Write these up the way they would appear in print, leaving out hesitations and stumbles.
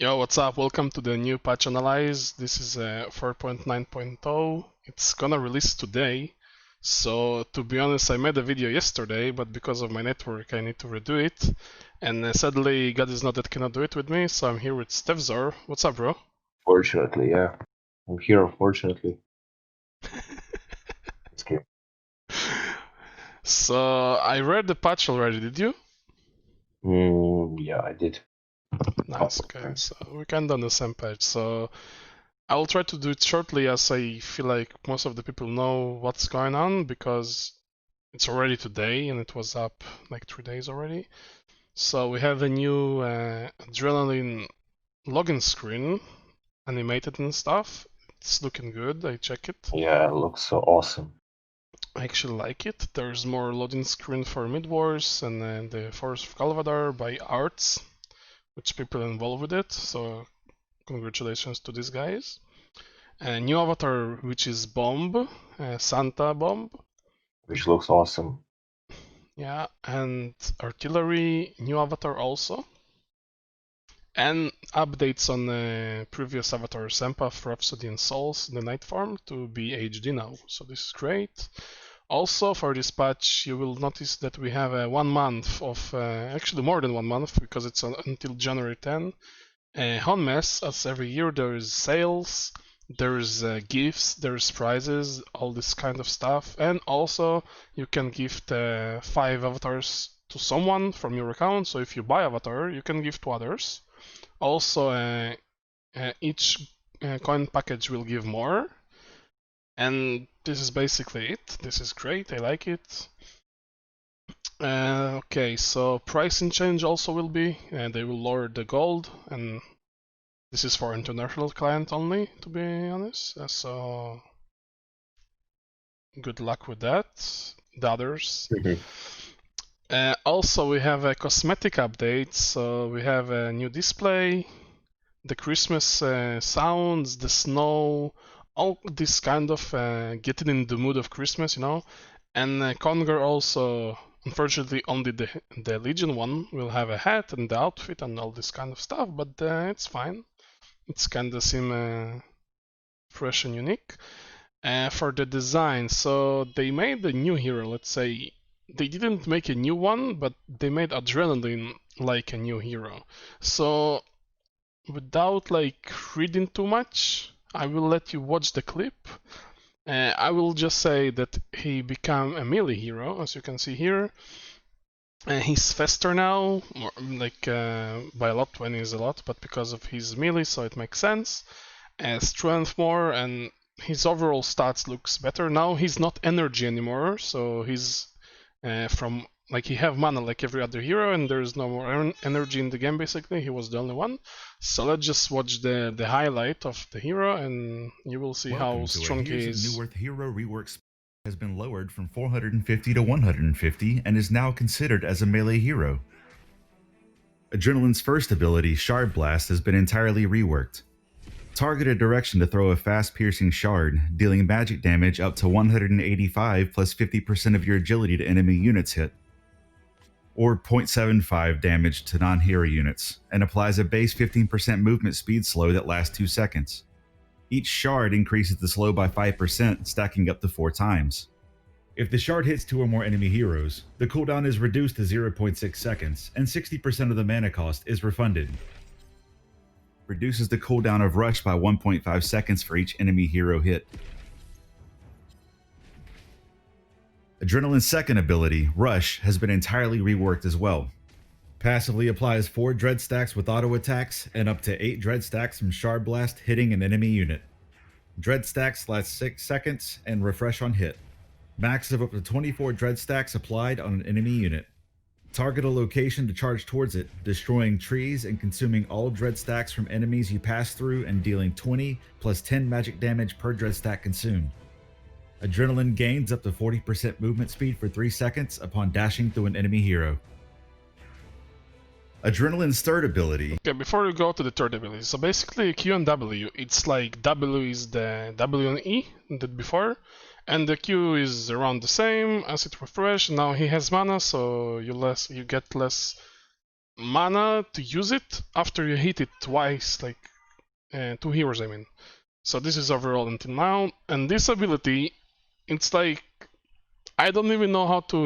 Yo, what's up? Welcome to the new patch analyze. This is 4.9.0. It's gonna release today. So to be honest, I made a video yesterday, but because of my network, I need to redo it. And sadly, GODISNOTDEAD cannot do it with me, so I'm here with steffz0r. What's up, bro? Fortunately, yeah. I'm here, unfortunately. It's game. So I read the patch already. Did you? Yeah, I did. Nice. Okay, so we're kind of on the same page. So I will try to do it shortly, as I feel like most of the people know what's going on because it's already today and it was up like 3 days already. So we have a new Adrenaline login screen, animated and stuff. It's looking good. I check it. Yeah, it looks so awesome. I actually like it. There's more loading screen for Mid Wars and the Force of Calvadar by Arts, which people involved with it. So congratulations to these guys. A new avatar, which is Bomb, Santa Bomb. Which looks awesome. Yeah, and Artillery, new avatar also. And updates on the previous avatars, Empath, Rhapsody, and Souls in the Night Farm to be HD now. So this is great. Also, for this patch, you will notice that we have 1 month of, actually more than 1 month, because it's until January 10. HON mess, as every year there is sales, there's gifts, there's prizes, all this kind of stuff, and also you can gift 5 avatars to someone from your account. So if you buy avatar, you can give to others. Also, each coin package will give more. And this is basically it. This is great, I like it. Okay, so pricing change also will be, they will lower the gold, and this is for international client only, to be honest. So good luck with that. The others. Also, we have a cosmetic update. So we have a new display, the Christmas sounds, the snow, all this kind of getting in the mood of Christmas, you know. And Conger also, unfortunately, only the Legion one will have a hat and the outfit and all this kind of stuff, but it's fine. It's kind of seem fresh and unique. For the design, so they made a new hero. Let's say they didn't make a new one, but they made Adrenaline like a new hero. So without like reading too much, I will let you watch the clip. I will just say that he became a melee hero, as you can see here. He's faster now, like by a lot, 20 is a lot, but because of his melee, so it makes sense. Strength more, and his overall stats looks better. Now he's not energy anymore, so he's from like he have mana like every other hero, and there's no more energy in the game. Basically, he was the only one. So let's just watch the highlight of the hero, and you will see how strong he is. New Earth hero rework has been lowered from 450 to 150 and is now considered as a melee hero. Adrenaline's first ability, Shard Blast, has been entirely reworked. Target a direction to throw a fast piercing shard, dealing magic damage up to 185 plus 50% of your agility to enemy units hit, or 0.75 damage to non-hero units, and applies a base 15% movement speed slow that lasts 2 seconds. Each shard increases the slow by 5%, stacking up to 4 times. If the shard hits 2 or more enemy heroes, the cooldown is reduced to 0.6 seconds, and 60% of the mana cost is refunded. Reduces the cooldown of Rush by 1.5 seconds for each enemy hero hit. Adrenaline's second ability, Rush, has been entirely reworked as well. Passively applies 4 dread stacks with auto attacks and up to 8 dread stacks from Shard Blast hitting an enemy unit. Dread stacks last 6 seconds and refresh on hit. Max of up to 24 dread stacks applied on an enemy unit. Target a location to charge towards it, destroying trees and consuming all dread stacks from enemies you pass through and dealing 20 plus 10 magic damage per dread stack consumed. Adrenaline gains up to 40% movement speed for 3 seconds upon dashing through an enemy hero. Adrenaline's third ability. Okay, before we go to the third ability, so basically Q and W, it's like W is the W and E that before, and the Q is around the same as it refresh. Now he has mana, so you get less mana to use it after you hit it twice, like 2 heroes, I mean. So this is overall until now, and this ability, it's like I don't even know how to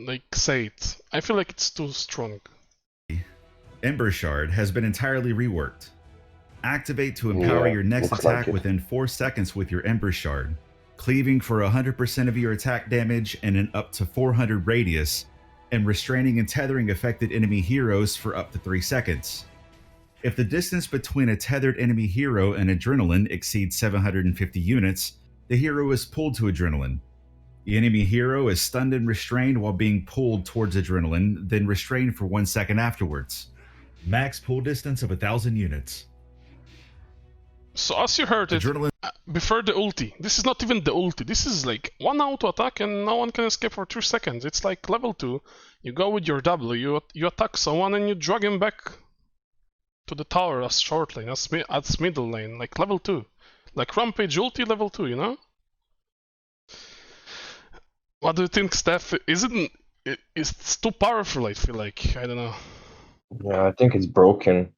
like say it. I feel like it's too strong. Ember Shard has been entirely reworked. Activate to empower Yeah, your next looks attack like it. within 4 seconds with your Ember Shard, cleaving for 100% of your attack damage and an up to 400 radius, and restraining and tethering affected enemy heroes for up to 3 seconds. If the distance between a tethered enemy hero and Adrenaline exceeds 750 units, the hero is pulled to Adrenaline. The enemy hero is stunned and restrained while being pulled towards Adrenaline, then restrained for 1 second afterwards. Max pull distance of 1,000 units. So as you heard it, Adrenaline before the ulti, this is not even the ulti, this is like 1 auto attack and no one can escape for 2 seconds. It's like level 2, you go with your W, you attack someone and you drag him back to the tower as short lane, as middle lane, like level 2. Like Rampage ulti level 2, you know? What do you think, Steph? It's too powerful, I feel like. I don't know. Yeah, I think it's broken.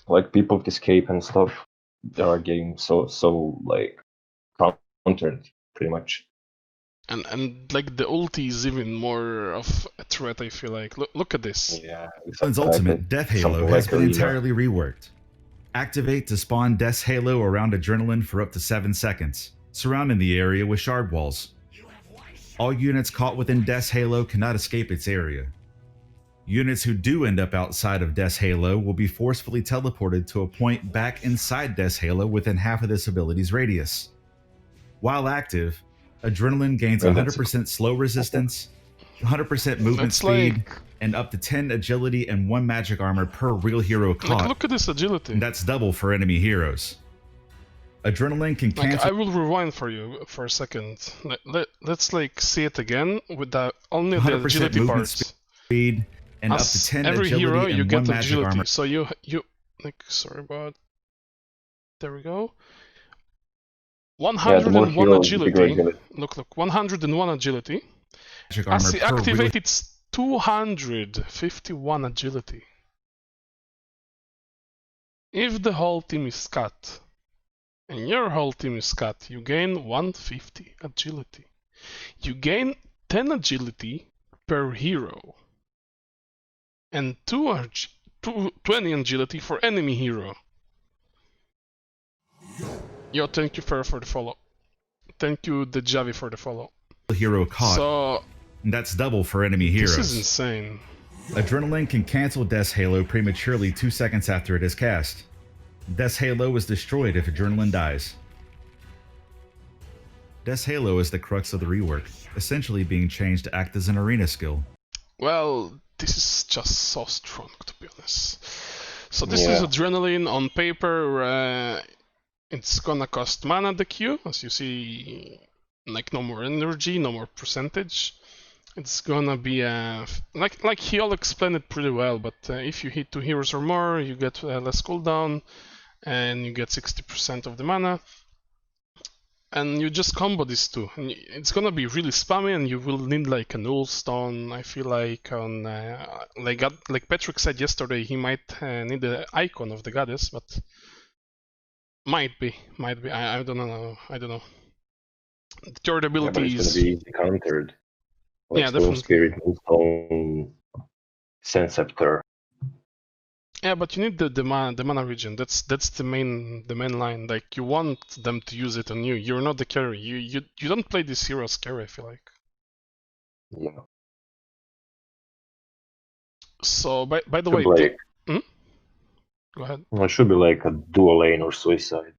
Like people with escape and stuff, they are getting so like countered pretty much. And like the ulti is even more of a threat, I feel like. Look at this. Yeah, Adrenaline's ultimate, Death Halo, something has like been Arena. entirely reworked. Activate to spawn Death Halo around Adrenaline for up to 7 seconds, surrounding the area with shard walls. All units caught within Death's Halo cannot escape its area. Units who do end up outside of Death's Halo will be forcefully teleported to a point back inside Death's Halo within half of this ability's radius. While active, Adrenaline gains And that's 100% slow resistance, 100% movement It's speed, like and up to 10 agility and 1 magic armor per real hero caught. look at this agility. And that's double for enemy heroes. Adrenaline can Like cancel I will rewind for you for a second. Let's like see it again with the only the 100% agility movement parts. speed and up to As 10 every agility hero, and you 1 get magic agility. armor. So you like sorry about. There we go. Yeah, the more 101 heroes, the bigger agility. agility. Look, 101 agility. Magic armor As you per activate, real it's 251 agility. If the whole team is cut, and your whole team is cut, you gain 150 agility. You gain 10 agility per hero, and 20 agility for enemy hero. Yo, thank you for the follow. Thank you, the Javi, for the follow. hero caught. So And that's double for enemy this heroes. is insane. Adrenaline can cancel Death's Halo prematurely 2 seconds after it is cast. Death's Halo is destroyed if Adrenaline dies. Death's Halo is the crux of the rework, essentially being changed to act as an arena skill. Well, this is just so strong, to be honest. So this is Yeah. Adrenaline on paper. It's gonna cost mana the Q, as you see, like no more energy, no more percentage. It's gonna be like he all explained it pretty well. But if you hit 2 heroes or more, you get less cooldown, and you get 60% of the mana. And you just combo these two, and it's gonna be really spammy, and you will need like a null stone. I feel like on like Patrick said yesterday, he might need the icon of the goddess, but might be. I don't know. The third Yeah, but ability it's is gonna be easy countered. Like Yeah, Soul definitely. Spirit, Moonstone, Scepter. Yeah, but you need the mana region. That's the main line. Like you want them to use it on you. You're not the carry. You don't play this hero as carry, I feel like. Yeah. So by the Should way, be like, go ahead. well, it should be like a dual lane or suicide.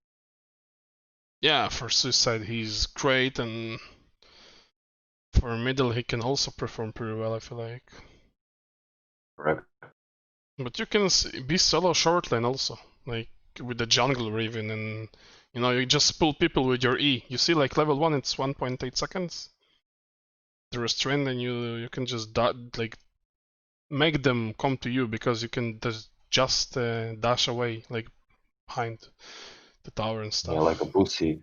Yeah, for suicide he's great, and for middle he can also perform pretty well, I feel like. Correct. But you can be solo short lane also, like with the jungle raven, and you just pull people with your E. You see, like level 1 it's 1.8 seconds. The restraint, and you can just like make them come to you, because you can just dash away like behind the tower and stuff. Yeah, like a pussy.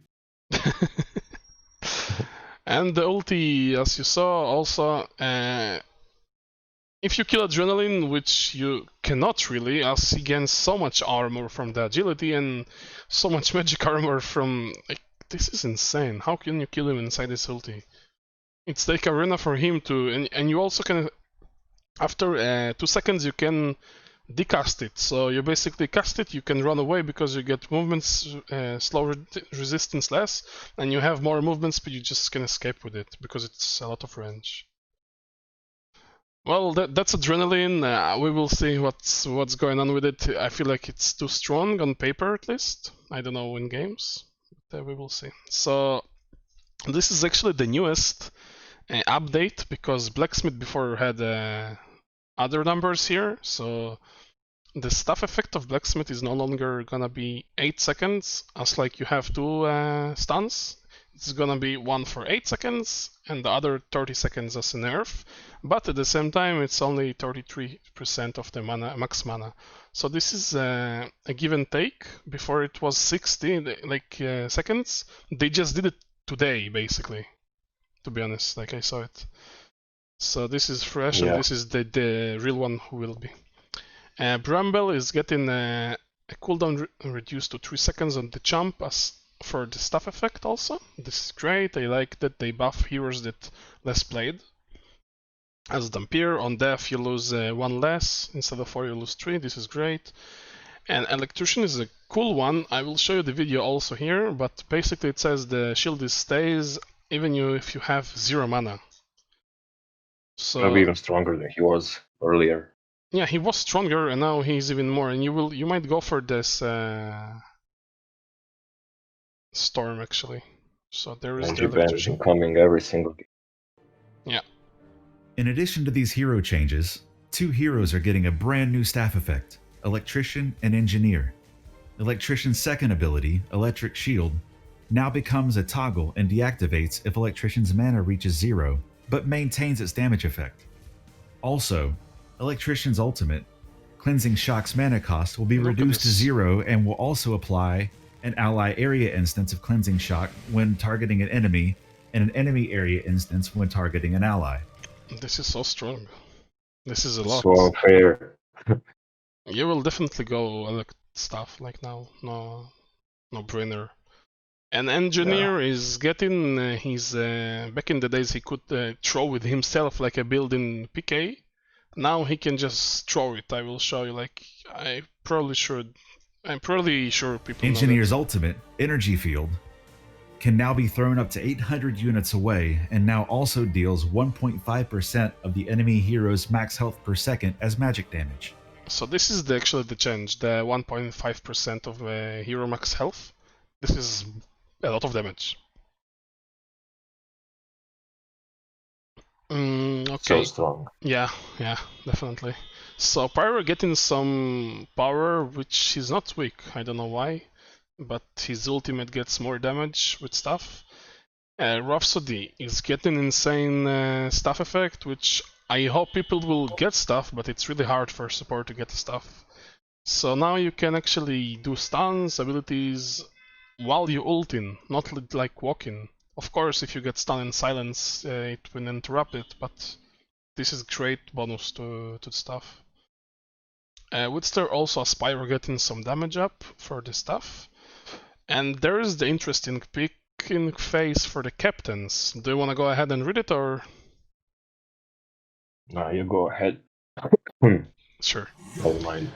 And the ulti, as you saw, also if you kill Adrenaline, which you cannot really, as he gains so much armor from the agility and so much magic armor from... Like, this is insane. How can you kill him inside his ulti? It's like arena for him to... And you also can... After 2 seconds you can decast it. So you basically cast it, you can run away because you get movements, slow resistance less, and you have more movement speed, you just can escape with it because it's a lot of range. Well, that's Adrenaline. We will see what's going on with it. I feel like it's too strong on paper, at least. I don't know in games, but we will see. So this is actually the newest update because Blacksmith before had other numbers here. So the staff effect of Blacksmith is no longer gonna be 8 seconds, as like you have 2 stuns. It's gonna be one for 8 seconds and the other 30 seconds as a nerf, but at the same time it's only 33% of the mana, max mana. So this is a give and take. Before it was 60 seconds. They just did it today basically, to be honest, like I saw it. So this is fresh and this is the real one who will be. Bramble is getting a cooldown reduced to 3 seconds on the jump as for the staff effect also. This is great. I like that they buff heroes that less played. As Dampier, on death you lose 1 less, instead of 4 you lose 3, this is great. And Electrician is a cool one, I will show you the video also here, but basically it says the shield stays even if you have 0 mana. So maybe even stronger than he was earlier. Yeah, he was stronger and now he's even more, and you might go for this Storm actually. So there is the Electrician coming every single game. Yeah. In addition to these hero changes, 2 heroes are getting a brand new staff effect, Electrician and Engineer. Electrician's second ability, Electric Shield, now becomes a toggle and deactivates if Electrician's mana reaches 0, but maintains its damage effect. Also, Electrician's ultimate, Cleansing Shock's mana cost will be reduced to 0 and will also apply an ally area instance of Cleansing Shock when targeting an enemy, and an enemy area instance when targeting an ally. This is so strong. This is a lot. So unfair. You will definitely go elect stuff like now. No brainer. And Engineer is getting his back in the days he could throw with himself like a build in PK. Now he can just throw it. I will show you. Like I'm probably sure people Engineer's know ultimate, Energy Field, can now be thrown up to 800 units away and now also deals 1.5% of the enemy hero's max health per second as magic damage. So this is actually the change, the 1.5% of hero max health. This is a lot of damage. Okay. So strong. Yeah, definitely. So Pyro getting some power, which is not weak. I don't know why, but his ultimate gets more damage with stuff. Rhapsody is getting insane stuff effect, which I hope people will get stuff, but it's really hard for support to get stuff. So now you can actually do stuns, abilities, while you ulting, not like walking. Of course, if you get stun in silence, it will interrupt it, but this is great bonus to stuff. Woodster also has Pyro getting some damage up for the stuff. And there is the interesting picking phase for the captains. Do you want to go ahead and read it, or? No, you go ahead. Sure. Never mind.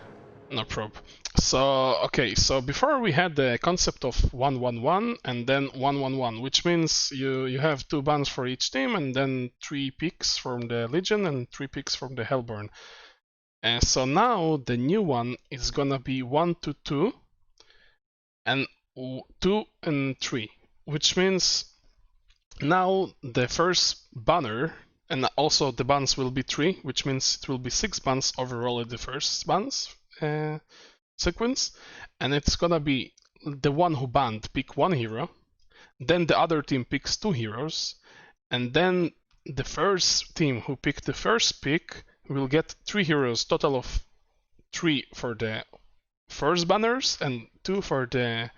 No prob. So, okay, so before we had the concept of 1-1-1 and then 1-1-1, which means you have 2 bans for each team and then 3 picks from the Legion and 3 picks from the Hellborn. So now the new one is gonna be 1-2 and 2 and 3, which means now the first banner, and also the bans will be 3, which means it will be 6 bans overall at the first bans sequence, and it's gonna be the one who banned pick 1 hero, then the other team picks 2 heroes, and then the first team who picked the first pick will get 3 heroes, total of 3 for the first banners and 2 for the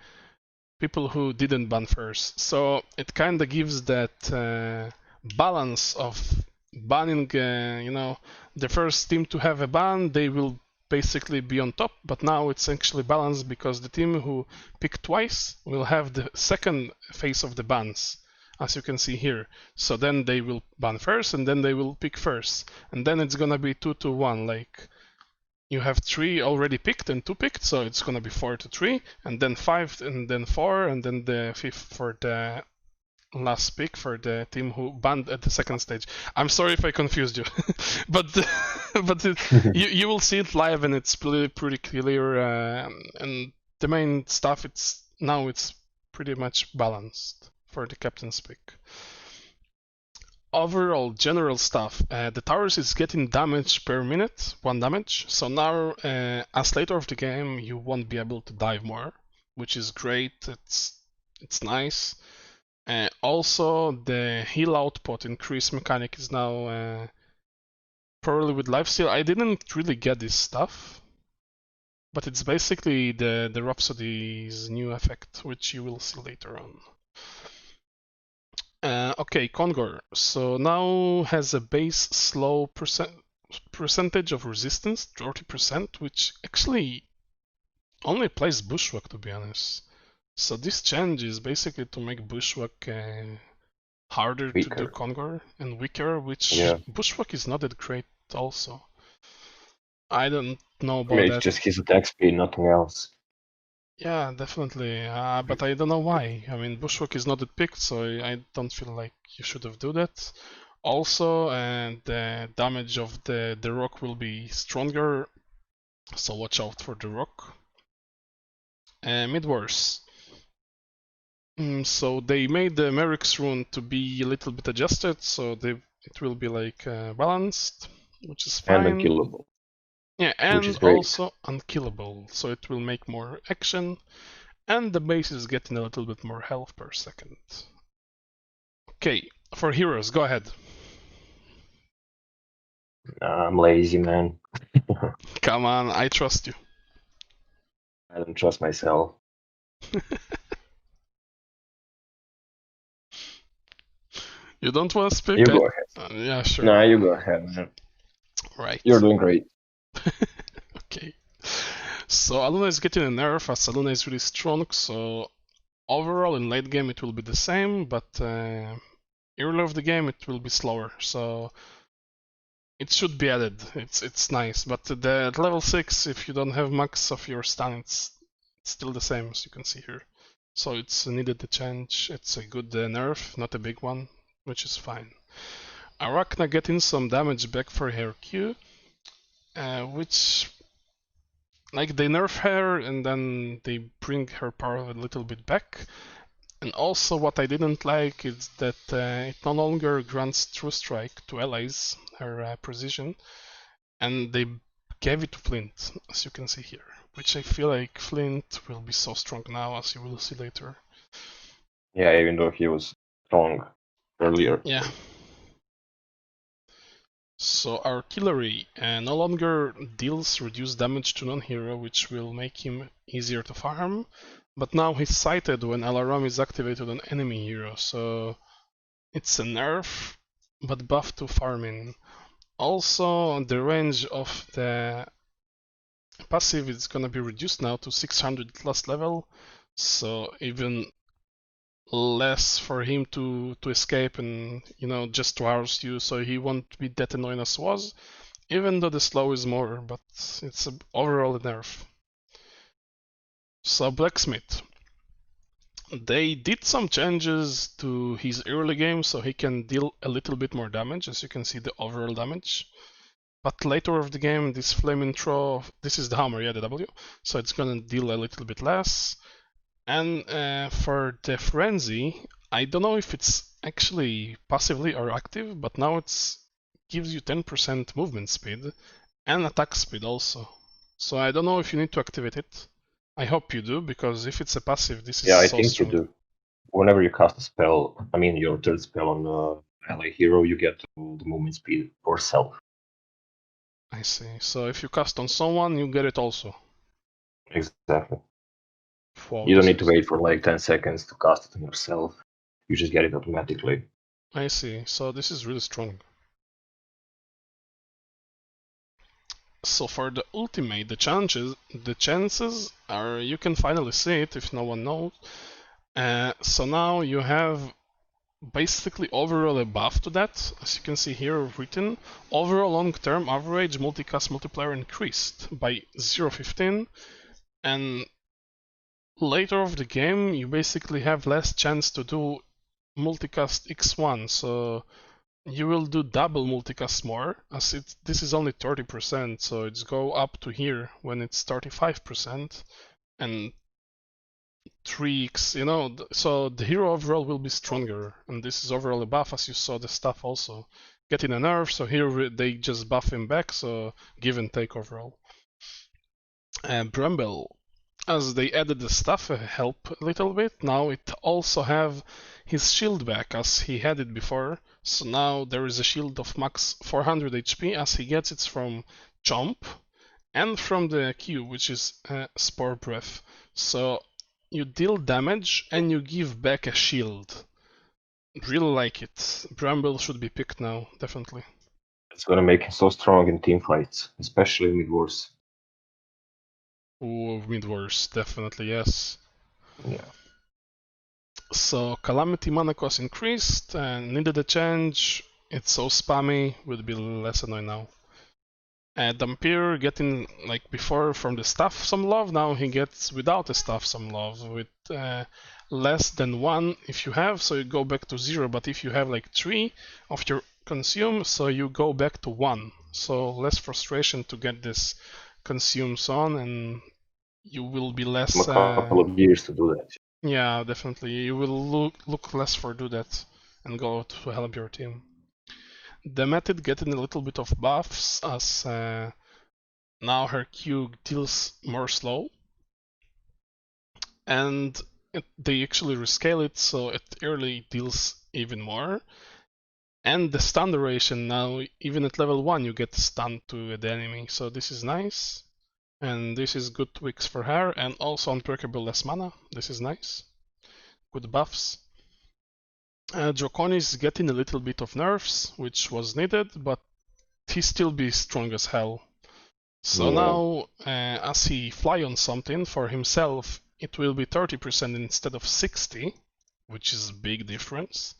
people who didn't ban first. So it kinda gives that balance of banning, the first team to have a ban, they will basically be on top, but now it's actually balanced because the team who pick twice will have the second phase of the bans, as you can see here. So then they will ban first, and then they will pick first, and then it's gonna be 2-1. Like you have 3 already picked and 2 picked, so it's gonna be 4-3, and then 5, and then 4, and then the 5th for the last pick for the team who banned at the second stage. I'm sorry if I confused you, but you will see it live and it's pretty clear. And the main stuff, it's pretty much balanced for the captain's pick. Overall, general stuff. The towers is getting damage per minute, 1 damage. So now, as later of the game, you won't be able to dive more, which is great. It's nice. Also, the heal output increase mechanic is now probably with lifesteal. I didn't really get this stuff, but it's basically the Rhapsody's new effect, which you will see later on. Okay, Kongor. So now has a base slow percentage of resistance, 30%, which actually only plays Bushwhack, to be honest. So this change is basically to make Bushwhack harder to do Kongor and weaker, which Bushwhack is not that great also. I don't know about that. It's just his attack speed, nothing else. Yeah, definitely. But I don't know why. I mean, Bushwhack is not that picked, so I don't feel like you should have do that. Also, the damage of the rock will be stronger, so watch out for the rock. Mid-wars. So they made the Merrick's rune to be a little bit adjusted, so it will be like balanced, which is fine. And unkillable. Yeah, and also unkillable, so it will make more action, and the base is getting a little bit more health per second. Okay, for heroes, go ahead. I'm lazy, man. Come on, I trust you. I don't trust myself. You don't want to speak? You go ahead. Yeah, sure. No, you go ahead, man. Right. You're doing great. Okay. So Aluna is getting a nerf as Aluna is really strong, so overall in late game it will be the same, but early of the game it will be slower, so it should be added. It's nice, but at level 6, if you don't have max of your stun, it's still the same as you can see here. So it's needed to change. It's a good nerf, not a big one, which is fine. Arachna getting some damage back for her Q, which, like, they nerf her and then they bring her power a little bit back. And also what I didn't like is that it no longer grants True Strike to allies, her precision, and they gave it to Flint, as you can see here, which I feel like Flint will be so strong now, as you will see later. Yeah, even though he was strong earlier. Yeah. So artillery no longer deals reduced damage to non-hero, which will make him easier to farm, but now he's sighted when alarm is activated on enemy hero, so it's a nerf, but buff to farming. Also, the range of the passive is gonna be reduced now to 600 last level, so even less for him to escape and, just to oust you, so he won't be that annoying as was, even though the slow is more, but it's overall a nerf. So Blacksmith. They did some changes to his early game so he can deal a little bit more damage, as you can see the overall damage. But later of the game, this Flaming Throw, this is the hammer, yeah, the W, so it's gonna deal a little bit less. And for the Frenzy, I don't know if it's actually passively or active, but now it gives you 10% movement speed and attack speed also. So I don't know if you need to activate it. I hope you do, because if it's a passive, this is so strong. Yeah, I think you do. Whenever you cast a spell, I mean your third spell on ally hero, you get the movement speed for self. I see. So if you cast on someone, you get it also. Exactly. Wow, you don't need to wait for like 10 seconds to cast it on yourself. You just get it automatically. I see. So this is really strong. So for the ultimate, the chances are you can finally see it if no one knows. So now you have basically overall a buff to that, as you can see here written. Overall long-term average multicast multiplier increased by 0.15, and later of the game you basically have less chance to do multicast x1, so you will do double multicast more, as this is only 30%, so it's go up to here when it's 35%, and 3x, you know, so the hero overall will be stronger, and this is overall a buff, as you saw the stuff also getting a nerf, so here they just buff him back, so give and take overall. Bramble, as they added the stuff help a little bit, now it also have his shield back as he had it before, so now there is a shield of max 400 HP as he gets it from Chomp and from the Q, which is Spore Breath. So you deal damage and you give back a shield. Really like it. Bramble should be picked now, definitely. It's gonna make him so strong in team fights, especially mid wars. Ooh, mid-wars, definitely, yes. Yeah. So Calamity mana cost increased and needed a change. It's so spammy, would be less annoying now. Dampier getting, like before, from the staff some love, now he gets without the staff some love, with less than 1 if you have, so you go back to 0, but if you have like 3 of your consume, so you go back to 1. So less frustration to get this consumes on, and you will be less... a couple of years to do that. Yeah, definitely. You will look less for do that and go to help your team. The method getting a little bit of buffs as now her Q deals more slow, and they actually rescale it so it early deals even more. And the stun duration now, even at level 1, you get stunned to the enemy, so this is nice. And this is good tweaks for her, and also unbreakable less mana. This is nice. Good buffs. Draconi is getting a little bit of nerfs, which was needed, but he still be strong as hell. So now, as he fly on something for himself, it will be 30% instead of 60, which is a big difference.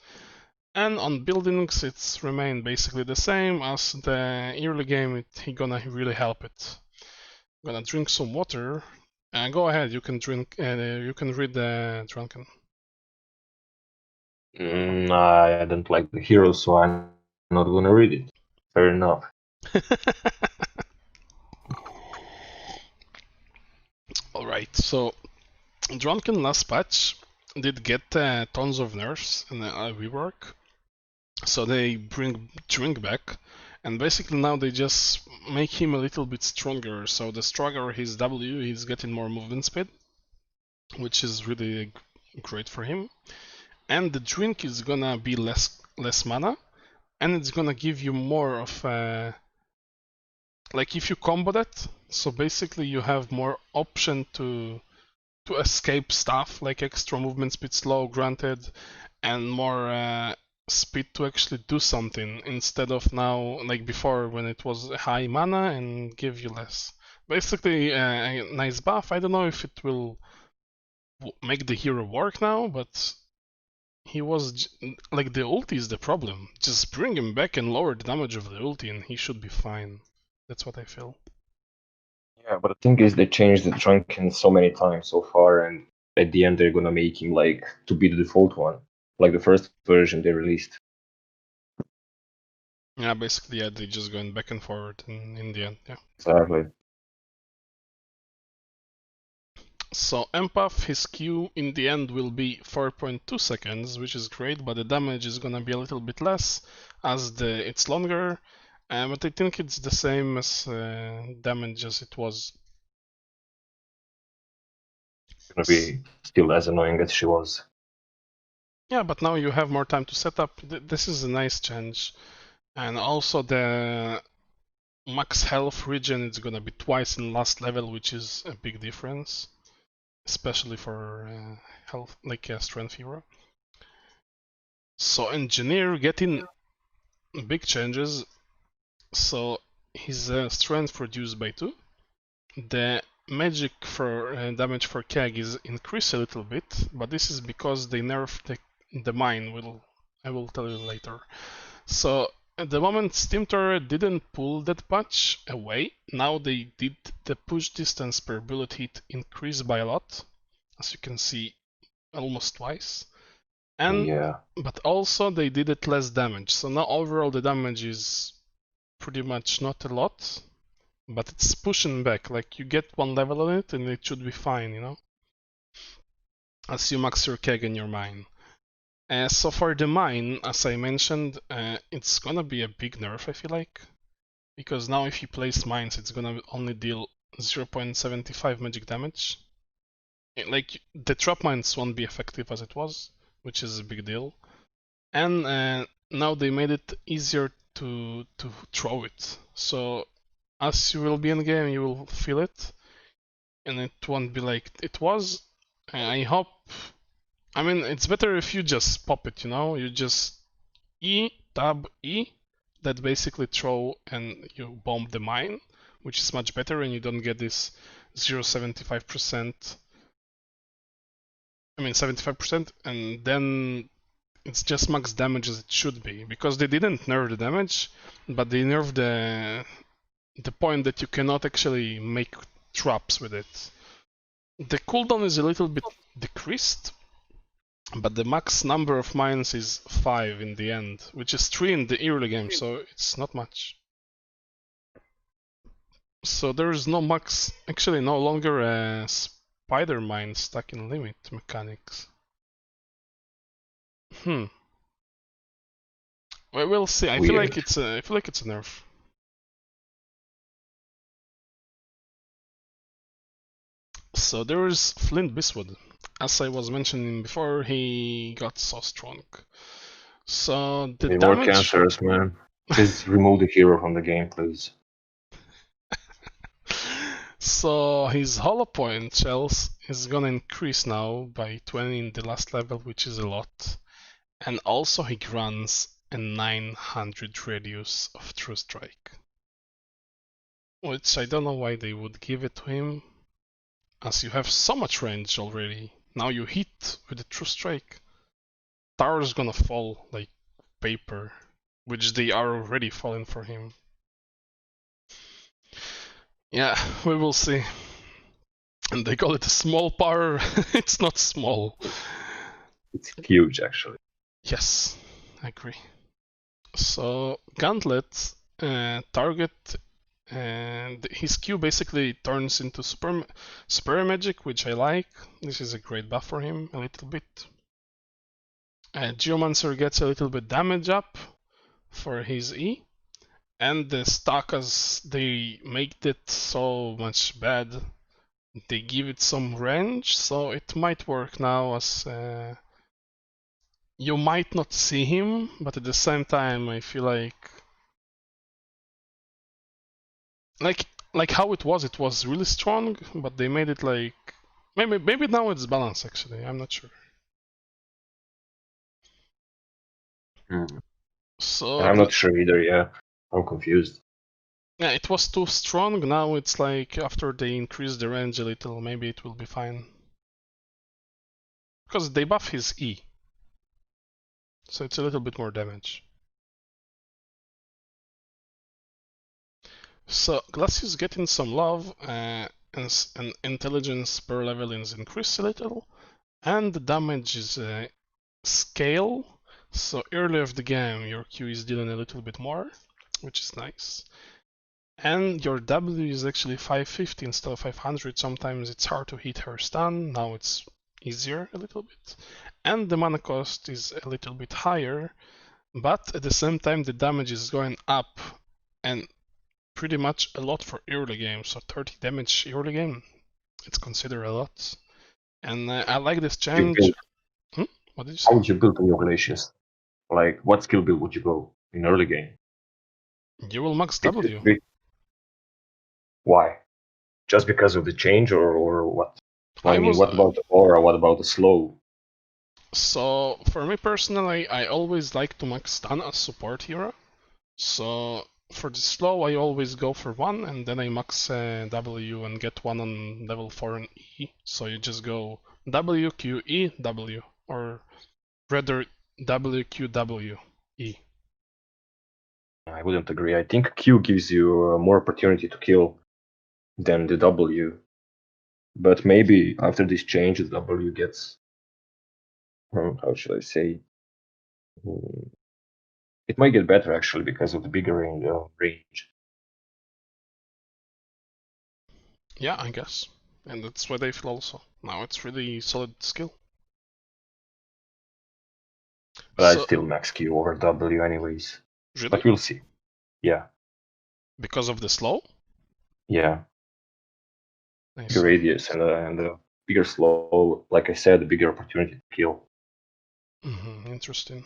And on buildings, it's remained basically the same as the early game. He gonna really help it. Gonna drink some water. Go ahead. You can drink. You can read the Drunken. I don't like the hero, so I'm not gonna read it. Fair enough. Alright, so Drunken last patch did get tons of nerfs and rework. So they bring Drink back, and basically now they just make him a little bit stronger. So the stronger his W, he's getting more movement speed, which is really great for him. And the drink is gonna be less mana, and it's gonna give you more of like if you combo that, so basically you have more option to escape stuff, like extra movement speed slow granted, and more speed to actually do something, instead of now like before when it was high mana and give you less. Basically a nice buff. I don't know if it will make the hero work now, but he was like, the ulti is the problem. Just bring him back and lower the damage of the ulti and he should be fine. That's what I feel. Yeah, but the thing is, they changed the Drunken so many times so far, and at the end they're gonna make him like to be the default one, like the first version they released. Yeah, basically, yeah, they just going back and forward in the end, yeah. Exactly. So Empath, his Q in the end will be 4.2 seconds, which is great, but the damage is gonna be a little bit less as it's longer. But I think it's the same as damage as it was. It's gonna be still as annoying as she was. Yeah, but now you have more time to set up. This is a nice change. And also the max health regen is gonna be twice in last level, which is a big difference, especially for health, like a strength hero. So engineer getting big changes. So his strength reduced by 2. The magic for damage for Keg is increased a little bit, but this is because they nerfed the mine. I will tell you later. So at the moment, steffz0r didn't pull that much away. Now they did the push distance per bullet hit increase by a lot, as you can see, almost twice. And Yeah. but also they did it less damage. So now overall the damage is pretty much not a lot, but it's pushing back. Like you get 1 level on it and it should be fine, you know, as you max your keg in your mine. So for the mine, as I mentioned, it's gonna be a big nerf, I feel like, because now if you place mines, it's gonna only deal 0.75 magic damage. Like the trap mines won't be effective as it was, which is a big deal. And now they made it easier to throw it. So as you will be in game, you will feel it, and it won't be like it was. I hope. I mean, it's better if you just pop it. You know, you just E tab E, that basically throw and you bomb the mine, which is much better, and you don't get this 0.75%. I mean 75%, and then it's just max damage as it should be, because they didn't nerf the damage, but they nerfed the point that you cannot actually make traps with it. The cooldown is a little bit decreased, but the max number of mines is 5 in the end, which is 3 in the early game, so it's not much. So there is no max, actually no longer a spider mine stuck in limit mechanics. Well, we'll see. I feel like it's a nerf. So there is Flint Biswood. As I was mentioning before, he got so strong. So the More damage. cancerous, man. Just remove the hero from the game, please. So his hollow point shells is gonna increase now by 20 in the last level, which is a lot. And also he grants a 900 radius of True Strike. Which I don't know why they would give it to him, as you have so much range already. Now you hit with the True Strike. Tower's gonna fall like paper, which they are already falling for him. Yeah, we will see. And they call it a small power. It's not small. It's huge, actually. Yes, I agree. So Gauntlet target, and his Q basically turns into super magic, which I like. This is a great buff for him a little bit. Geomancer gets a little bit damage up for his E, and the Stakas, they make it so much bad. They give it some range, so it might work now, as you might not see him, but at the same time I feel like how it was really strong, but they made it like maybe now it's balanced actually, I'm not sure. So I'm not sure either, yeah. I'm confused. Yeah, it was too strong. Now it's like after they increase the range a little, maybe it will be fine. Because they buff his E. So it's a little bit more damage. So Glacius is getting some love, and intelligence per level is increased a little, and the damage is scale. So early of the game your Q is dealing a little bit more, which is nice. And your W is actually 550 instead of 500. Sometimes it's hard to hit her stun, now it's easier a little bit. And the mana cost is a little bit higher, but at the same time the damage is going up, and pretty much a lot for early game. So 30 damage early game, it's considered a lot. And I like this change. What did you say? How would you build on your Glacius? Like, what skill build would you go in early game? You will max W. Why? Just because of the change, or what? I mean, what about the aura? What about the slow? So for me personally, I always like to max stun as support hero. So For the slow, I always go for 1, and then I max W and get 1 on level 4 and E. So you just go W, Q, E, W, or rather W, Q, W, E. I wouldn't agree. I think Q gives you more opportunity to kill than the W. But maybe after this change, the W gets, how should I say? It might get better actually because of the bigger range. Yeah, I guess. And that's what I feel also. Now it's really solid skill. But I So, still max Q over W anyways. really? But we'll see. Yeah. Because of the slow? Yeah. I Bigger see. radius and the bigger slow, like I said, the bigger opportunity to kill. Interesting.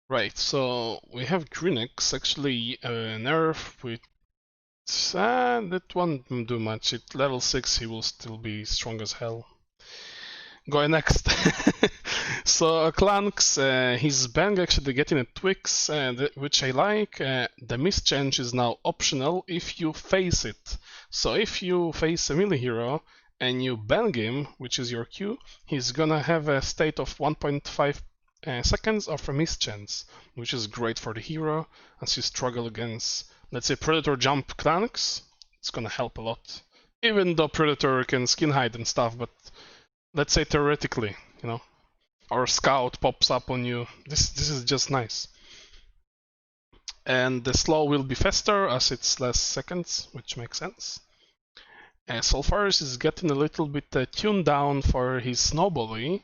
Right, so we have Greenix, actually a nerf with that won't do much. At level 6 he will still be strong as hell. Going next. So Clanks, his bang actually getting a Twix, which I like. The mischange is now optional if you face it. So if you face a melee hero and you bang him, which is your Q, he's gonna have a state of 1.5 seconds of a mischance, which is great for the hero as you struggle against, let's say, Predator jump Clanks. It's gonna help a lot. Even though Predator can skin hide and stuff, but let's say theoretically, you know, or Scout pops up on you. This is just nice. And the slow will be faster as it's less seconds, which makes sense. Sulfuris is getting a little bit tuned down for his snowbally,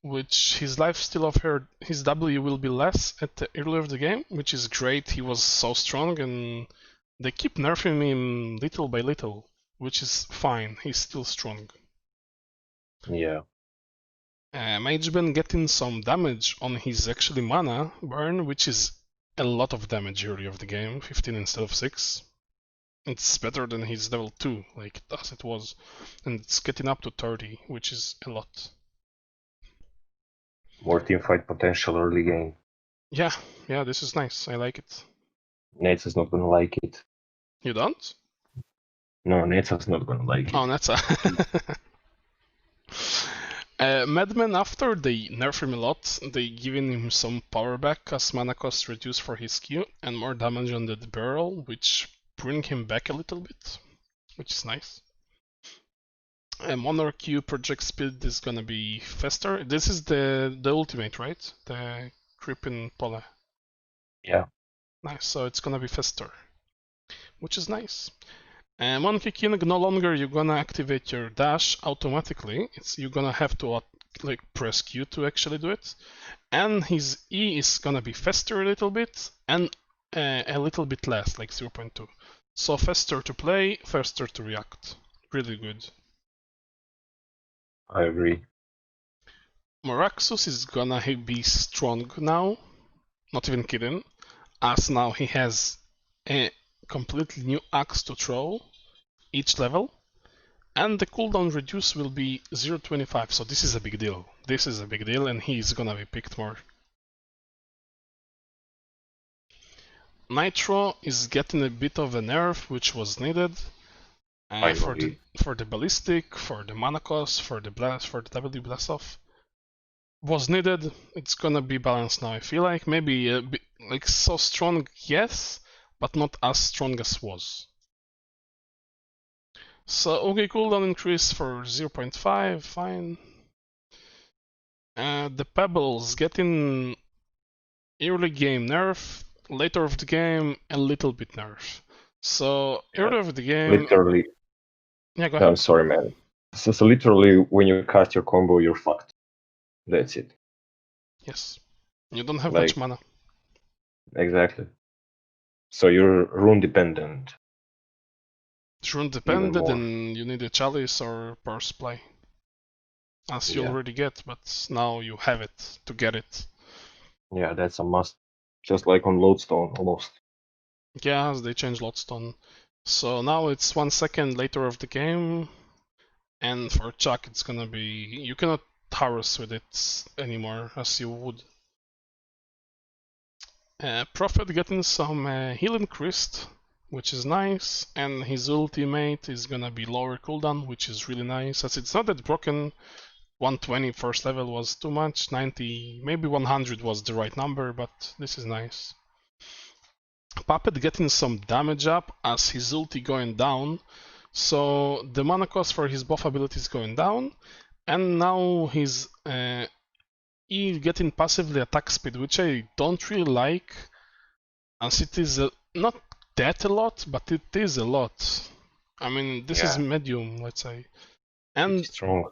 which his lifesteal of his W will be less at the early of the game, which is great. He was so strong, and they keep nerfing him little by little, which is fine. He's still strong. Yeah. Mageben getting some damage on his actually mana burn, which is a lot of damage early of the game, 15 instead of 6. It's better than his level 2, like as it was, and it's getting up to 30, which is a lot. More teamfight potential early game. Yeah, this is nice. I like it. Nets is not gonna like it. You don't? No, Nets is not gonna like it. Oh, that's Madman, after they nerf him a lot, they giving him some power back as mana cost reduced for his Q and more damage on the barrel, which bring him back a little bit, which is nice. Monarch Q project speed is gonna be faster. This is the ultimate, right? The creeping pole. Yeah. Nice, so it's gonna be faster, which is nice. And Monkey King, no longer you're gonna activate your dash automatically. You're gonna have to like press Q to actually do it. And his E is gonna be faster a little bit and a little bit less, like 0.2. So faster to play, faster to react. Really good. I agree. Moraxus is gonna be strong now, not even kidding, as now he has a completely new axe to throw each level, and the cooldown reduce will be 0.25, so this is a big deal. This is a big deal, and he's gonna be picked more. Nitro is getting a bit of a nerf, which was needed for the ballistic, for the mana cost, for the blast, for the W blast off. Was needed. It's gonna be balanced now. I feel like maybe a bit, like so strong, yes, but not as strong as was. So okay, cooldown increase for 0.5, fine. The pebbles getting early game nerf, later of the game a little bit nerf. So early of the game, literally. Yeah, go ahead. I'm sorry, man. So literally, when you cast your combo, you're fucked. That's it. Yes, you don't have Like, much mana. Exactly. So you're rune dependent. It's rune dependent, and you need a chalice or power supply, as you already get, but now you have it to get it. Yeah, that's a must. Just like on Lodestone, almost. Yeah, they changed Lodestone. So now it's 1 second later of the game, and for Chuck it's gonna be... you cannot harass with it anymore as you would. Prophet getting some healing crest, which is nice, and his ultimate is gonna be lower cooldown, which is really nice, as it's not that broken. 120 first level was too much, 90, maybe 100 was the right number, but this is nice. Puppet getting some damage up as his ulti going down, so the mana cost for his buff ability is going down, and now he's getting passively attack speed, which I don't really like, as it is not that a lot, but it is a lot. I mean, this is medium, let's say. And strong.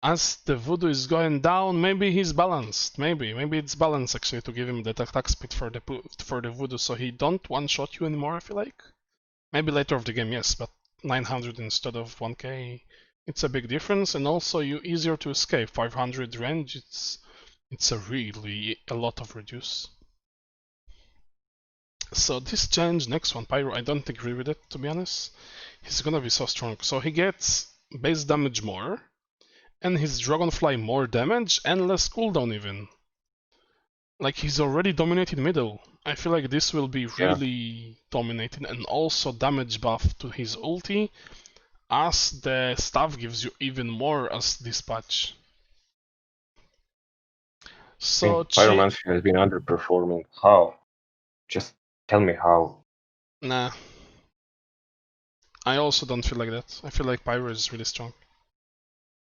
As the voodoo is going down, maybe he's balanced. Maybe it's balanced actually to give him that attack speed for the voodoo, so he don't one-shot you anymore. I feel like maybe later of the game, yes, but 900 instead of 1k, it's a big difference, and also you easier to escape. 500 range, it's a really a lot of reduce. So this change, next one, Pyro, I don't agree with it, to be honest. He's gonna be so strong. So he gets base damage more, and his Dragonfly more damage and less cooldown even. Like, he's already dominating middle. I feel like this will be really dominating, and also damage buff to his ulti, as the staff gives you even more as dispatch. So Pyromancy has been underperforming. How? Just tell me how. Nah. I also don't feel like that. I feel like Pyro is really strong.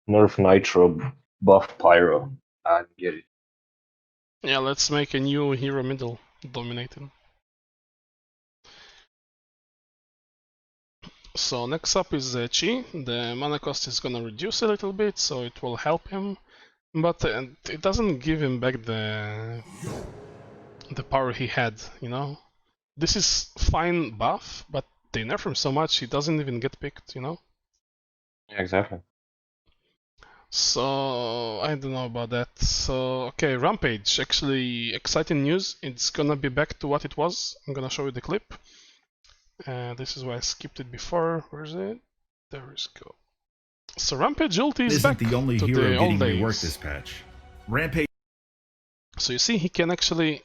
Nerf Nitro, buff Pyro. I get it. Yeah, let's make a new hero middle dominating. So next up is Chi. The mana cost is gonna reduce a little bit, so it will help him, but it doesn't give him back the power he had, you know? This is fine buff, but they nerf him so much he doesn't even get picked, you know? Yeah, exactly. So I don't know about that. So okay, Rampage. Actually, exciting news. It's gonna be back to what it was. I'm gonna show you the clip. This is why I skipped it before. Where's it? There we go. So Rampage ulti is back the only to hero the getting old days. reworked this patch. Rampage. So you see, he can actually,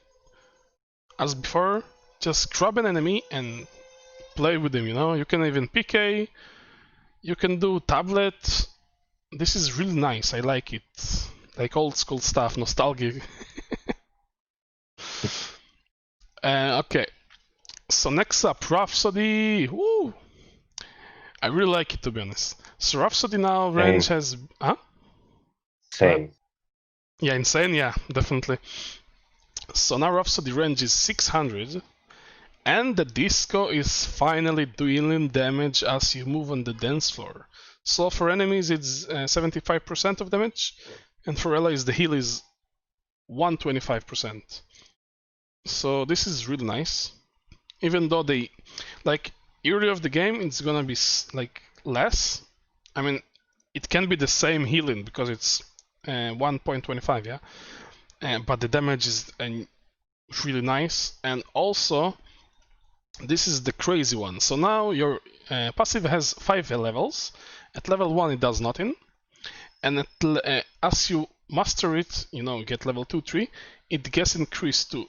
as before, just grab an enemy and play with him. You know, you can even PK. You can do tablet. This is really nice. I like it. Like old school stuff, nostalgic. Okay. So next up, Rhapsody. Woo! I really like it, to be honest. So Rhapsody now range has, huh? Same. Yeah, insane. Yeah, definitely. So now Rhapsody range is 600, and the disco is finally dealing damage as you move on the dance floor. So for enemies it's 75% of damage, and for allies the heal is 125%. So this is really nice. Even though they, like, early of the game it's gonna be like less. I mean, it can be the same healing because it's 1.25, yeah. But the damage is really nice, and also this is the crazy one. So now your passive has 5 levels. At level 1 it does nothing, and as you master it, you know, get level 2, 3, it gets increased to,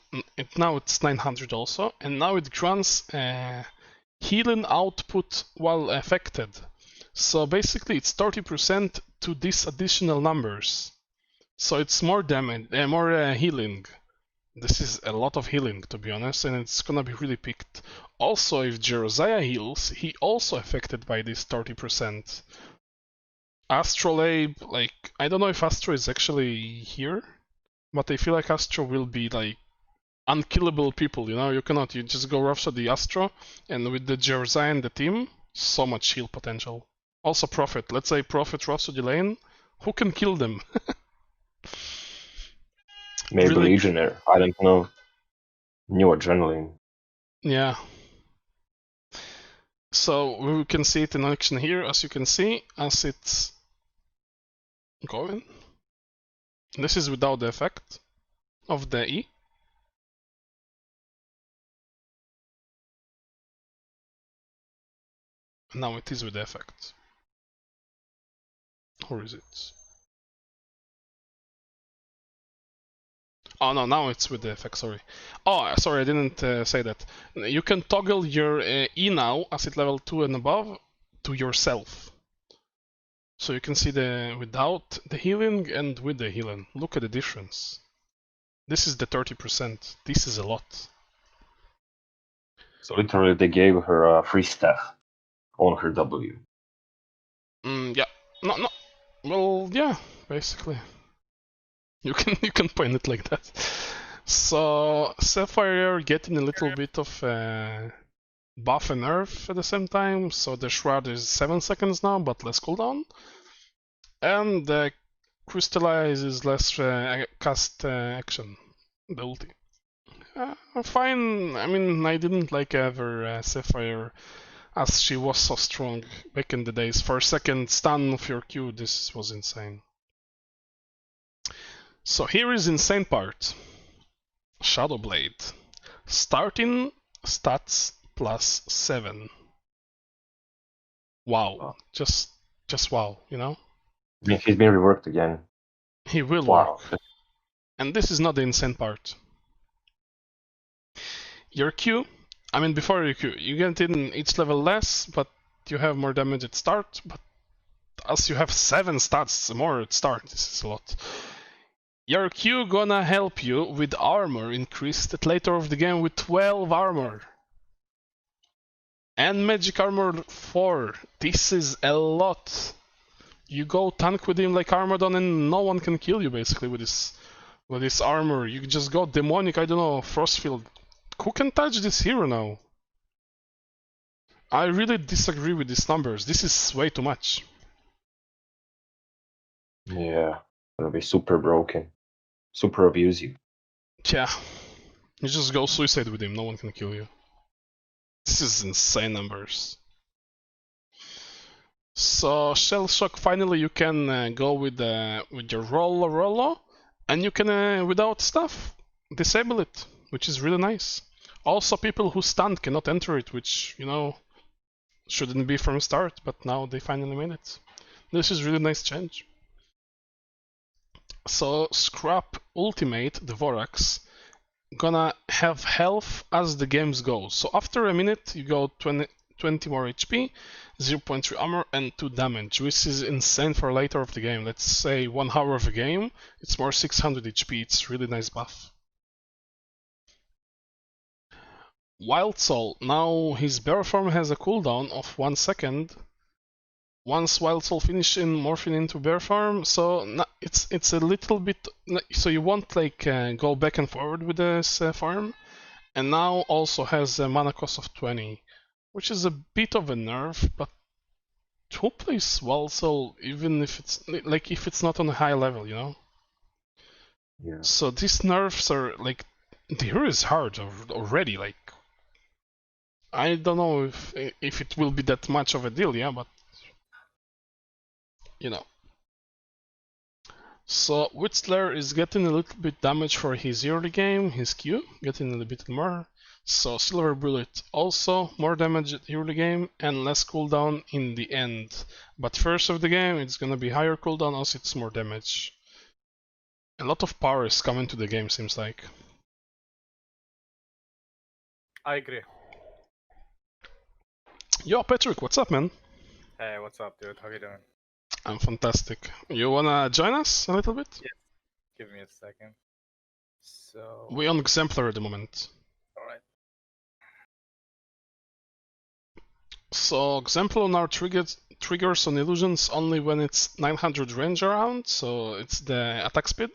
now it's 900 also, and now it grants healing output while affected. So basically it's 30% to these additional numbers. So it's more damage, more healing. This is a lot of healing, to be honest, and it's gonna be really picked. Also, if Jerosiah heals, he also affected by this 30%. Astrolabe, like, I don't know if Astro is actually here, but I feel like Astro will be like unkillable people, you know? You just go Rhapsody Astro, and with the Jerosiah and the team, so much heal potential. Also Prophet, let's say Prophet Rhapsody lane, who can kill them? Maybe really... Legionnaire, I don't know. New Adrenaline. Yeah. So we can see it in action here, as you can see, as it's going. This is without the effect of the E. Now it is with the effect. Or is it? Oh no, now it's with the effect, sorry. Oh, sorry, I didn't say that. You can toggle your E now, acid level 2 and above, to yourself. So you can see the without the healing and with the healing. Look at the difference. This is the 30%. This is a lot. So literally they gave her a free staff on her W. Yeah. No. Well, yeah, basically. You can point it like that. So steffz0r getting a little bit of buff and nerf at the same time. So the shroud is 7 seconds now, but less cooldown. And the crystallize is less cast action. The ulti. Fine. I mean, I didn't like ever steffz0r as she was so strong back in the days. For a second stun of your Q, this was insane. So here is insane part. Shadow Blade. Starting stats plus 7. Wow. Just wow, you know? I mean, he's been reworked again. He will Wow. work. And this is not the insane part. Your Q, I mean before your Q, you get in each level less, but you have more damage at start, but as you have 7 stats more at start, this is a lot. Your Q gonna help you with armor increased at later of the game with 12 armor. And magic armor 4. This is a lot. You go tank with him like Armadon and no one can kill you basically with this armor. You just go demonic, I don't know, Frostfield. Who can touch this hero now? I really disagree with these numbers. This is way too much. Yeah, it'll be super broken. Super abusive. Yeah. You just go suicide with him, no one can kill you. This is insane numbers. So Shell Shock, finally you can go with your Rollo, and you can, without stuff, disable it, which is really nice. Also, people who stunned cannot enter it, which, you know, shouldn't be from start, but now they finally made it. This is really nice change. So Scrap Ultimate, the Vorax, gonna have health as the games go. So after a minute you go 20 more HP, 0.3 armor and 2 damage, which is insane for later of the game. Let's say 1 hour of a game, it's more 600 HP, it's really nice buff. Wild Soul, now his bear form has a cooldown of 1 second. Once Wild Soul finish in morphing into bear form, so it's a little bit, so you won't like go back and forward with this farm, and now also has a mana cost of 20, which is a bit of a nerf, but who plays Wild Soul even if it's not on a high level, you know? Yeah. So these nerfs are like, the hero is hard already, like I don't know if it will be that much of a deal, yeah, but you know. So Whistler is getting a little bit damage for his early game, his Q, getting a little bit more. So Silver Bullet also more damage at early game and less cooldown in the end. But first of the game it's gonna be higher cooldown as it's more damage. A lot of power is coming to the game, seems like. I agree. Yo Patrick, what's up, man? Hey, what's up, dude? How you doing? I'm fantastic. You wanna join us a little bit? Yeah. Give me a second. So. We're on Exemplar at the moment. Alright. So Exemplar now triggers on illusions only when it's 900 range around, so it's the attack speed.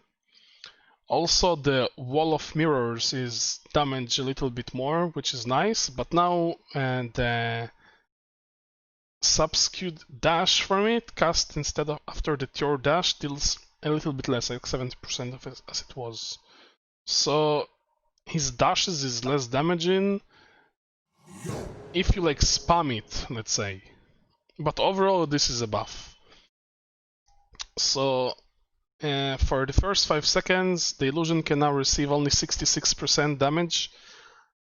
Also the Wall of Mirrors is damage a little bit more, which is nice, but now the subscued dash from it, cast instead of after the Teor dash, deals a little bit less, like 70% of it as it was. So his dashes is less damaging if you like spam it, let's say. But overall this is a buff. So for the first 5 seconds the illusion can now receive only 66% damage.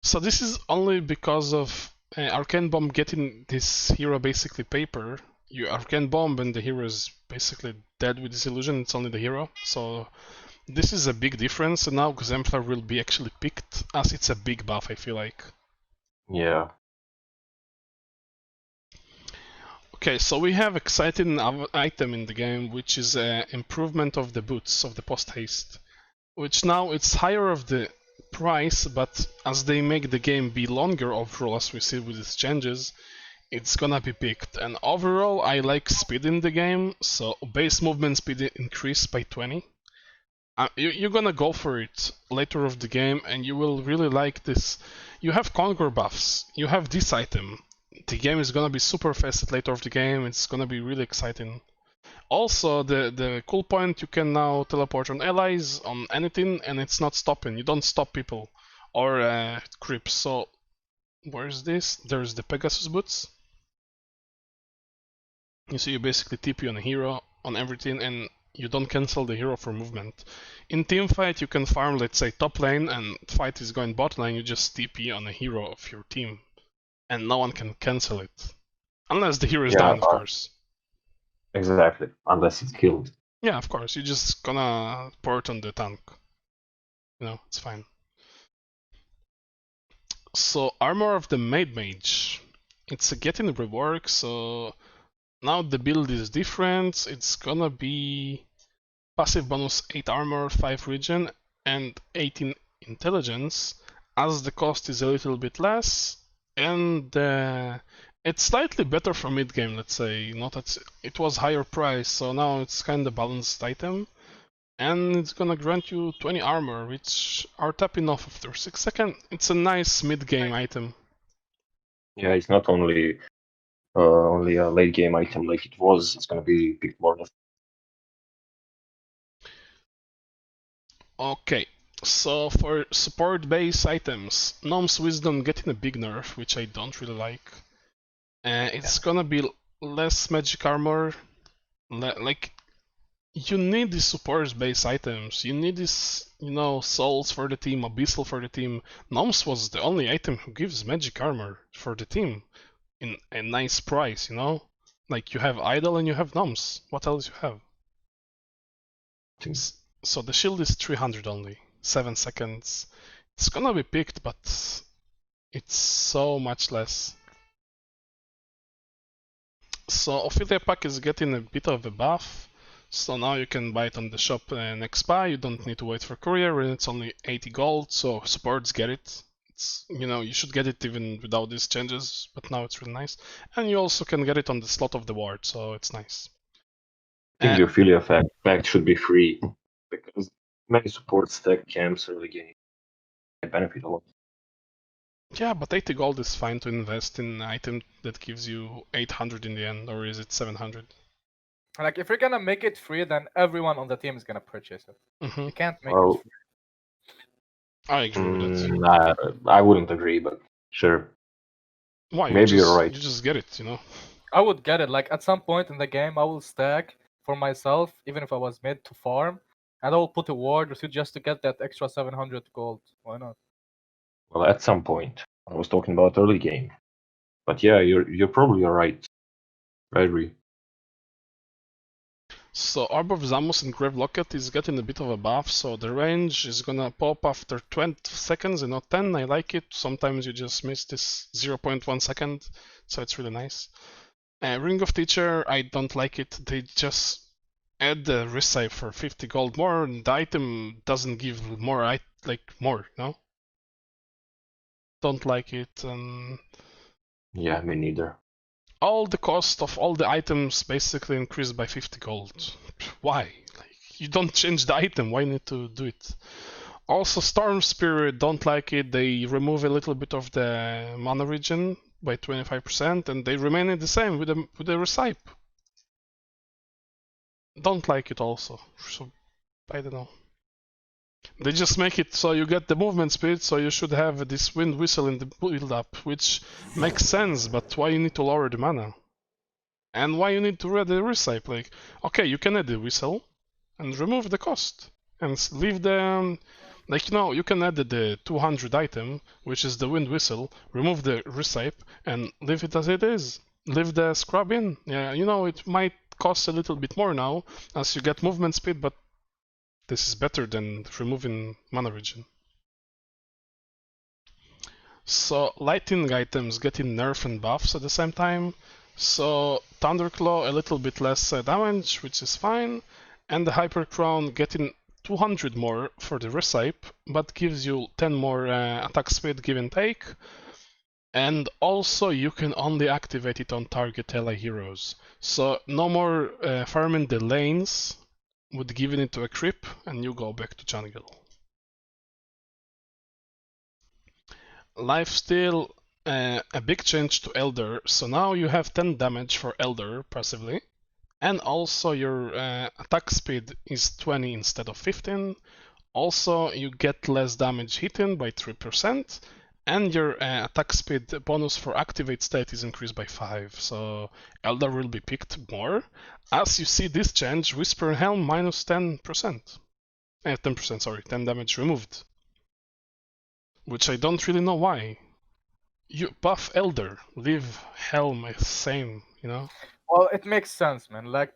So this is only because of Arcane Bomb getting this hero basically paper. You Arcane Bomb and the hero is basically dead with this illusion, it's only the hero. So This is a big difference, and now Exemplar will be actually picked as it's a big buff, I feel like. Yeah. Okay, so we have exciting item in the game, which is improvement of the boots, of the post-haste. Which now it's higher of the price, but as they make the game be longer overall, as we see with these changes, it's gonna be picked. And overall, I like speed in the game, so base movement speed increased by 20. You're gonna go for it later of the game, and you will really like this. You have conquer buffs, you have this item. The game is gonna be super fast later of the game, it's gonna be really exciting. Also, the cool point, you can now teleport on allies, on anything, and it's not stopping. You don't stop people or creeps. So, where's this? There's the Pegasus boots. You see, you basically TP on a hero, on everything, and you don't cancel the hero for movement. In teamfight, you can farm, let's say, top lane, and fight is going bot lane, you just TP on a hero of your team. And no one can cancel it. Unless the hero is down, of course. Exactly, unless it's killed. Yeah, of course, you're just gonna port on the tank. You know, it's fine. So, Armor of the Maid Mage. It's getting rework, so now the build is different. It's gonna be passive bonus 8 armor, 5 regen, and 18 intelligence, as the cost is a little bit less, and it's slightly better for mid game, let's say. Not that it was higher price, so now it's kind of balanced item, and it's gonna grant you 20 armor, which are tapping off after 6 seconds. It's a nice mid game item. Yeah, it's not only a late game item like it was. It's gonna be picked more often. Okay, so for support base items, Gnome's Wisdom getting a big nerf, which I don't really like. It's gonna be less magic armor. Like, you need these support base items. You need these, you know, souls for the team, abyssal for the team. Gnomes was the only item who gives magic armor for the team in a nice price, you know? Like, you have idol and you have Gnomes. What else you have? So the shield is 300 only, 7 seconds. It's gonna be picked, but it's so much less. So Ophelia Pack is getting a bit of a buff. So now you can buy it on the shop next buy. You don't need to wait for courier, and it's only 80 gold. So supports get it. It's, you know, you should get it even without these changes, but now it's really nice. And you also can get it on the slot of the ward, so it's nice. I think the Ophelia fact should be free, because many support stack camps early game. They benefit a lot. Yeah, but 80 gold is fine to invest in an item that gives you 800 in the end, or is it 700? Like, if you're gonna make it free, then everyone on the team is gonna purchase it. You can't make Well, it free. I agree with that. I wouldn't agree, but sure. Why? Maybe you're right. You just get it, you know? I would get it. Like, at some point in the game, I will stack for myself, even if I was mid, to farm, and I will put a ward with you just to get that extra 700 gold. Why not? Well, at some point. I was talking about early game. But yeah, you're probably right. I agree. So Orb of Zamus and Grave Locket is getting a bit of a buff, so the range is gonna pop after 20 seconds and not 10. I like it. Sometimes you just miss this 0.1 second, so it's really nice. Ring of Teacher, I don't like it. They just add the recipe for 50 gold more, and the item doesn't give more, more, no? Don't like it. Yeah, me neither. All the cost of all the items basically increased by 50 gold. Why? Like, you don't change the item, why need to do it? Also, Storm Spirit, don't like it. They remove a little bit of the mana regen by 25%, and they remain the same with the recipe. Don't like it also. So, I don't know. They just make it so you get the movement speed, so you should have this wind whistle in the build up, which makes sense, but why you need to lower the mana? And why you need to add the recipe? Like, okay, you can add the whistle and remove the cost and leave the like, you know, you can add the 200 item, which is the wind whistle, remove the recipe and leave it as it is. Leave the scrub in. Yeah, you know, it might cost a little bit more now as you get movement speed, but this is better than removing mana regen. So lightning items getting nerf and buffs at the same time. So Thunderclaw a little bit less damage, which is fine, and the Hyper Crown getting 200 more for the recipe, but gives you 10 more attack speed give and take. And also you can only activate it on target ally heroes. So no more farming the lanes with giving it to a creep, and you go back to jungle. Lifesteal, a big change to Elder, so now you have 10 damage for Elder passively, and also your attack speed is 20 instead of 15. Also you get less damage hidden by 3%, and your attack speed bonus for activate state is increased by 5, so Elder will be picked more. As you see this change, Whisper Helm minus 10%. 10%, sorry, 10 damage removed. Which I don't really know why. You buff Elder, leave Helm same, you know? Well, it makes sense, man. Like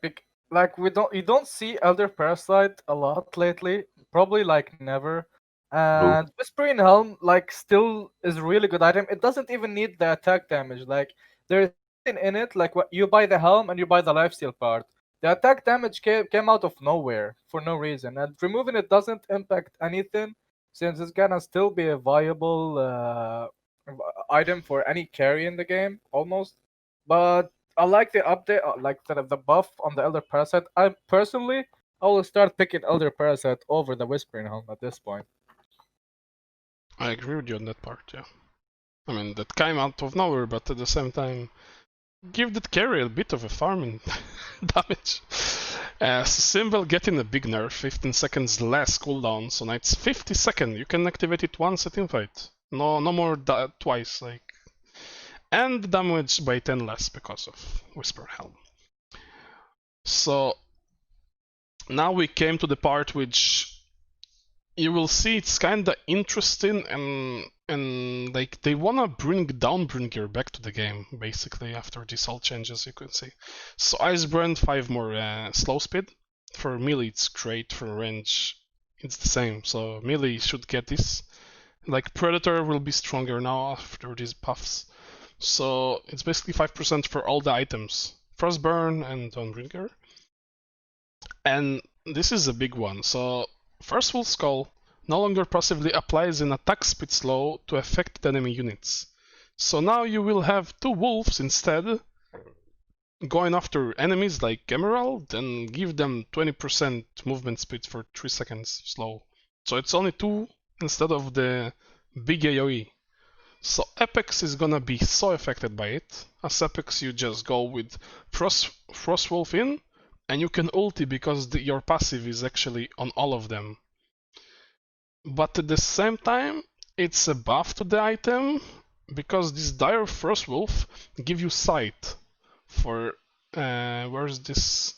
you don't see Elder Parasite a lot lately, probably like never. And Whispering Helm like still is a really good item. It doesn't even need the attack damage. Like there's something in it, like what you buy the helm and you buy the lifesteal part. The attack damage came out of nowhere for no reason, and removing it doesn't impact anything since it's gonna still be a viable item for any carry in the game almost. But I like the update, like the buff on the Elder Parasite. I will start picking Elder Parasite over the Whispering Helm at this point. I agree with you on that part, yeah. I mean, that came out of nowhere, but at the same time, give that carry a bit of a farming damage. Symbol getting a big nerf, 15 seconds less cooldown, so now it's 50 seconds. You can activate it once at teamfight. No more twice, like. And damage by 10 less because of Whisper Helm. So now we came to the part which you will see it's kinda interesting, and like they wanna bring Downbringer back to the game basically after these all changes you can see. So Icebrand 5 more slow speed. For melee it's great, for range it's the same, so melee should get this. Like Predator will be stronger now after these buffs. So it's basically 5% for all the items. Frostburn and Dawnbringer. And this is a big one. So First Wolf Skull no longer passively applies an attack speed slow to affected enemy units. So now you will have 2 wolves instead going after enemies like Emerald and give them 20% movement speed for 3 seconds slow. So it's only 2 instead of the big AoE. So Apex is gonna be so affected by it. As Apex you just go with Frostwolf in, and you can ulti because your passive is actually on all of them. But at the same time, it's a buff to the item, because this Dire Frostwolf give you sight for... where's this?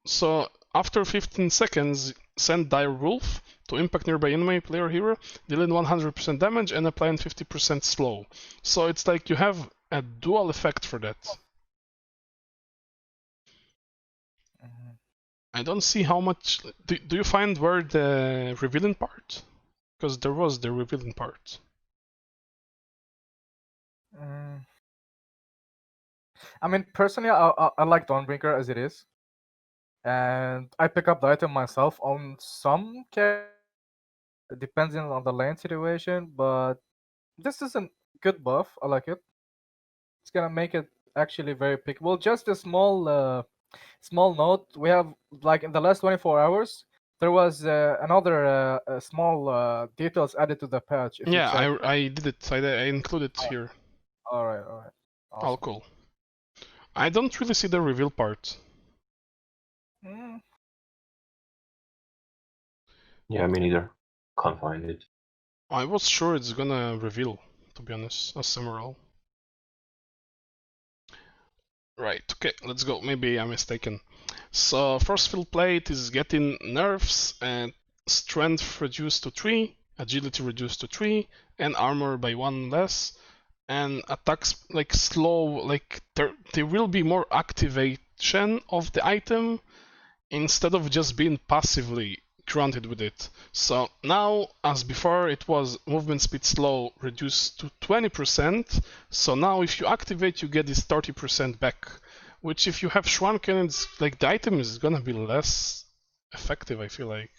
So after 15 seconds, send Dire Wolf to impact nearby enemy player hero, dealing 100% damage and applying 50% slow. So it's like you have a dual effect for that. I don't see how much... Do you find where the revealing part? Because there was the revealing part. I mean, personally, I like Dawnbringer as it is. And I pick up the item myself on some characters, depending on the lane situation, but this is a good buff. I like it. It's gonna make it actually very pickable. Just a small note: we have, like, in the last 24 hours, there was another small details added to the patch. Yeah, I did it. I included it here. All right. Awesome. Oh, cool. I don't really see the reveal part. Yeah, me neither. Can't find it. I was sure it's gonna reveal, to be honest, as Emerald. Right, okay, let's go. Maybe I'm mistaken. So, Forcefield Plate is getting nerfs and strength reduced to 3, agility reduced to 3, and armor by 1 less. And attacks like slow, like there will be more activation of the item, instead of just being passively granted with it. So now, as before, it was movement speed slow reduced to 20%. So now if you activate, you get this 30% back. Which if you have shrunken, it's like the item is gonna be less effective, I feel like.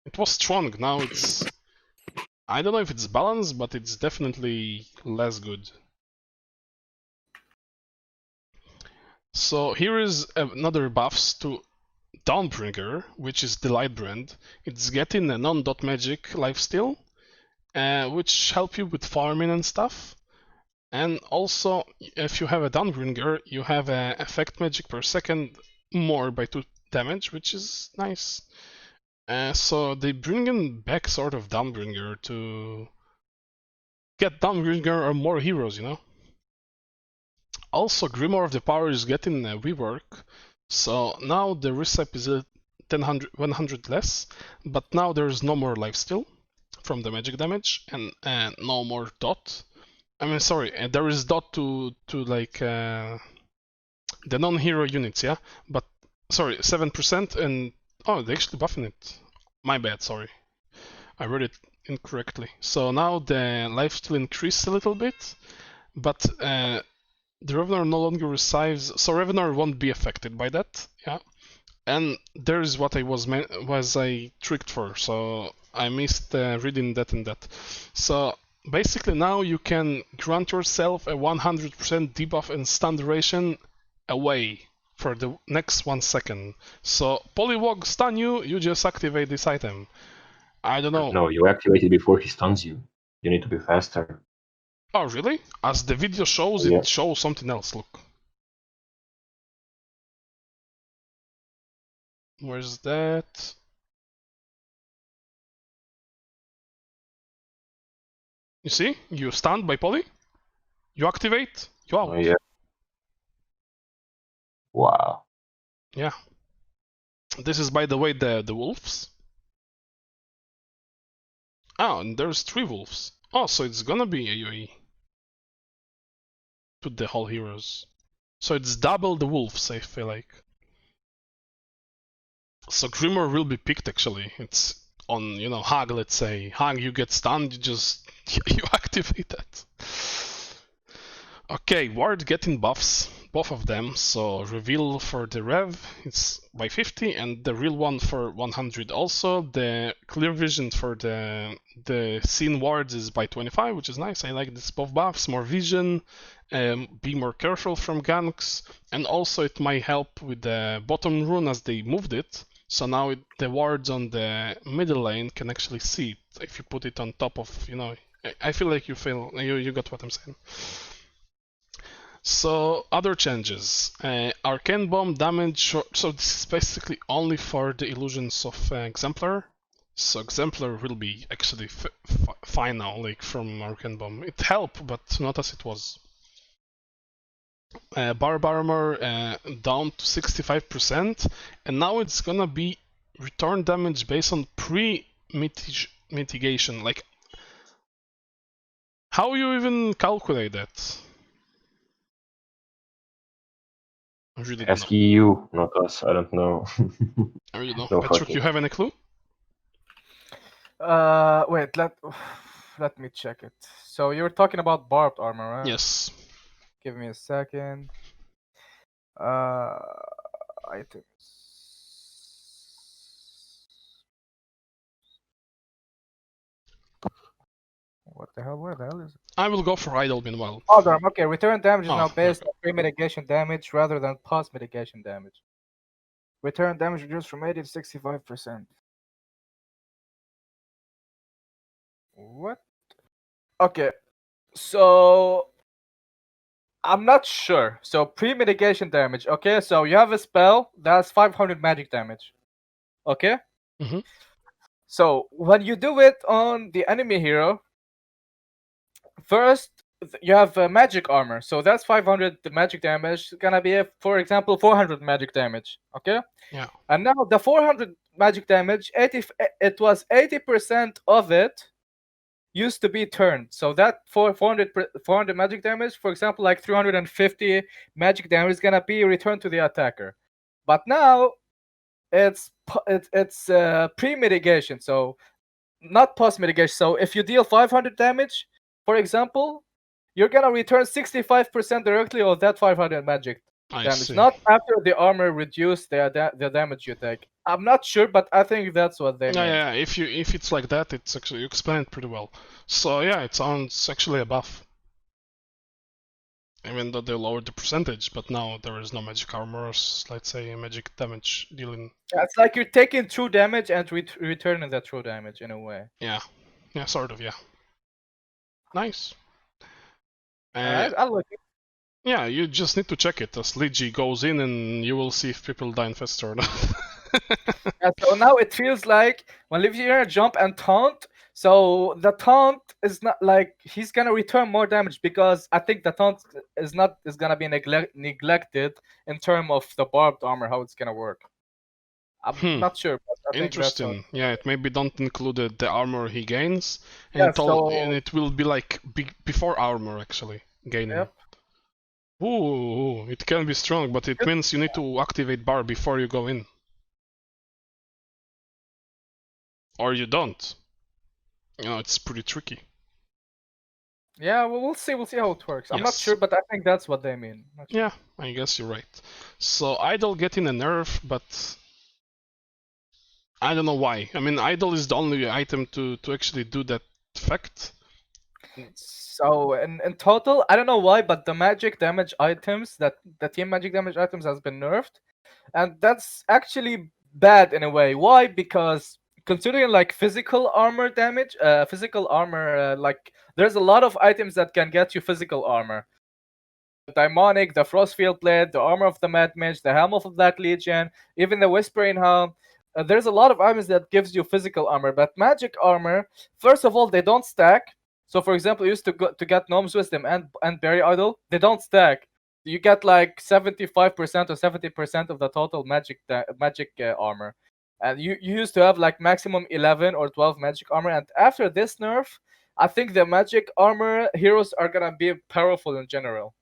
It was strong, now it's... I don't know if it's balanced, but it's definitely less good. So here is another buffs to Dawnbringer, which is the light brand. It's getting a non-dot magic lifesteal, which help you with farming and stuff. And also, if you have a Dawnbringer, you have a effect magic per second more by 2 damage, which is nice. So they bring in back sort of Dawnbringer to get Dawnbringer or more heroes, you know? Also, Grimoire of the Power is getting a rework, so now the recipe is 100 less, but now there's no more lifesteal from the magic damage and no more dot. I mean, sorry, there is dot to like the non-hero units, yeah, but sorry, 7% and oh, they actually buffing it. My bad, sorry, I read it incorrectly. So now the lifesteal increased a little bit, but the Revenar no longer receives, so Revenar won't be affected by that, yeah. And there's what I tricked for, so I missed reading that and that. So basically now you can grant yourself a 100% debuff and stun duration away for the next 1 second. So Polywog stun you, you just activate this item. I don't know. No, you activate it before he stuns you. You need to be faster. Oh, really? As the video shows, Yeah. it shows something else, look. Where's that? You see? You stunned by Poly? You activate? You out. Oh, yeah. Wow. Yeah. This is, by the way, the wolves. Oh, and there's 3 wolves. Oh, so it's gonna be AoE. To the whole heroes. So it's double the wolves, I feel like. So Grimoire will be picked actually. It's on, you know, Hag, let's say. Hag, you get stunned, you just... you activate that. Okay, Ward getting buffs, both of them. So reveal for the Rev, it's by 50, and the real one for 100 also. The clear vision for the scene wards is by 25, which is nice. I like this both buffs, more vision, be more careful from ganks, and also it might help with the bottom rune as they moved it. So now the wards on the middle lane can actually see it if you put it on top of, you know. I feel like you got what I'm saying. So other changes, Arcane Bomb damage, so this is basically only for the illusions of Exemplar. So Exemplar will be actually fine now, like from Arcane Bomb. It helped, but not as it was. Barb Armor down to 65%, and now it's gonna be return damage based on pre-mitigation. Like, how you even calculate that? I really don't Ask know. EU, not us. I don't know. I really don't know. No Patrick, fucking- you have any clue? Wait, let me check it. So you're talking about barbed armor, right? Yes. Give me a second. Items. What the hell? Where the hell is it? I will go for Idol meanwhile. Oh, damn. Okay, return damage is Oh, now based on pre-mitigation damage rather than post-mitigation damage. Return damage reduced from 80 to 65%. What? Okay, so I'm not sure. So pre-mitigation damage. Okay, so you have a spell that's 500 magic damage. Okay. Mhm. So when you do it on the enemy hero, first you have magic armor. So that's 500 the magic damage. It's gonna be, for example, 400 magic damage. Okay. Yeah. And now the 400 magic damage, it was 80% of it used to be turned. So that 400 magic damage, for example, like 350 magic damage is gonna be returned to the attacker. But now it's pre-mitigation, so not post-mitigation. So if you deal 500 damage, for example, you're gonna return 65% directly of that 500 magic I damage, see. not after the armor reduced the damage you take. I'm not sure, but I think that's what they Yeah, mean. yeah. If it's like that, it's actually you explained it pretty well. So yeah, it sounds actually a buff. Even though they lowered the percentage, but now there is no magic armor, or let's say magic damage dealing. Yeah, it's like you're taking true damage and returning that true damage in a way. Yeah, yeah, sort of, yeah. Nice. I like it. Yeah, you just need to check it as Ligi goes in, and you will see if people die infested or not. Yeah, so now it feels like when Livier jump and taunt, so the taunt is not like he's gonna return more damage because I think the taunt is gonna be neglected in terms of the barbed armor, how it's gonna work. I'm not sure, but I think that's Interesting. Yeah, it maybe don't include the armor he gains, and, Yeah, and it will be like before armor actually gaining. Yep. Ooh, it can be strong, but it means you need to activate bar before you go in. Or you don't. You know, it's pretty tricky. Yeah, well, we'll see how it works. I'm not Yes. sure, but I think that's what they mean. Yeah, I guess you're right. So Idol getting a nerf, but I don't know why. I mean, Idol is the only item to actually do that effect. So in total, I don't know why, but the magic damage items, that the team magic damage items has been nerfed, and that's actually bad in a way. Why? Because considering like physical armor damage, like there's a lot of items that can get you physical armor. The Daimonic, the Frostfield Blade, the Armor of the Mad Mage, the Helm of the Black Legion, even the Whispering Helm. There's a lot of items that gives you physical armor, but magic armor, first of all, they don't stack. So, for example, you used to get Gnome's Wisdom and Berry Idol, they don't stack. You get like 75% or 70% of the total magic armor, and you used to have like maximum 11 or 12 magic armor. And after this nerf, I think the magic armor heroes are gonna be powerful in general.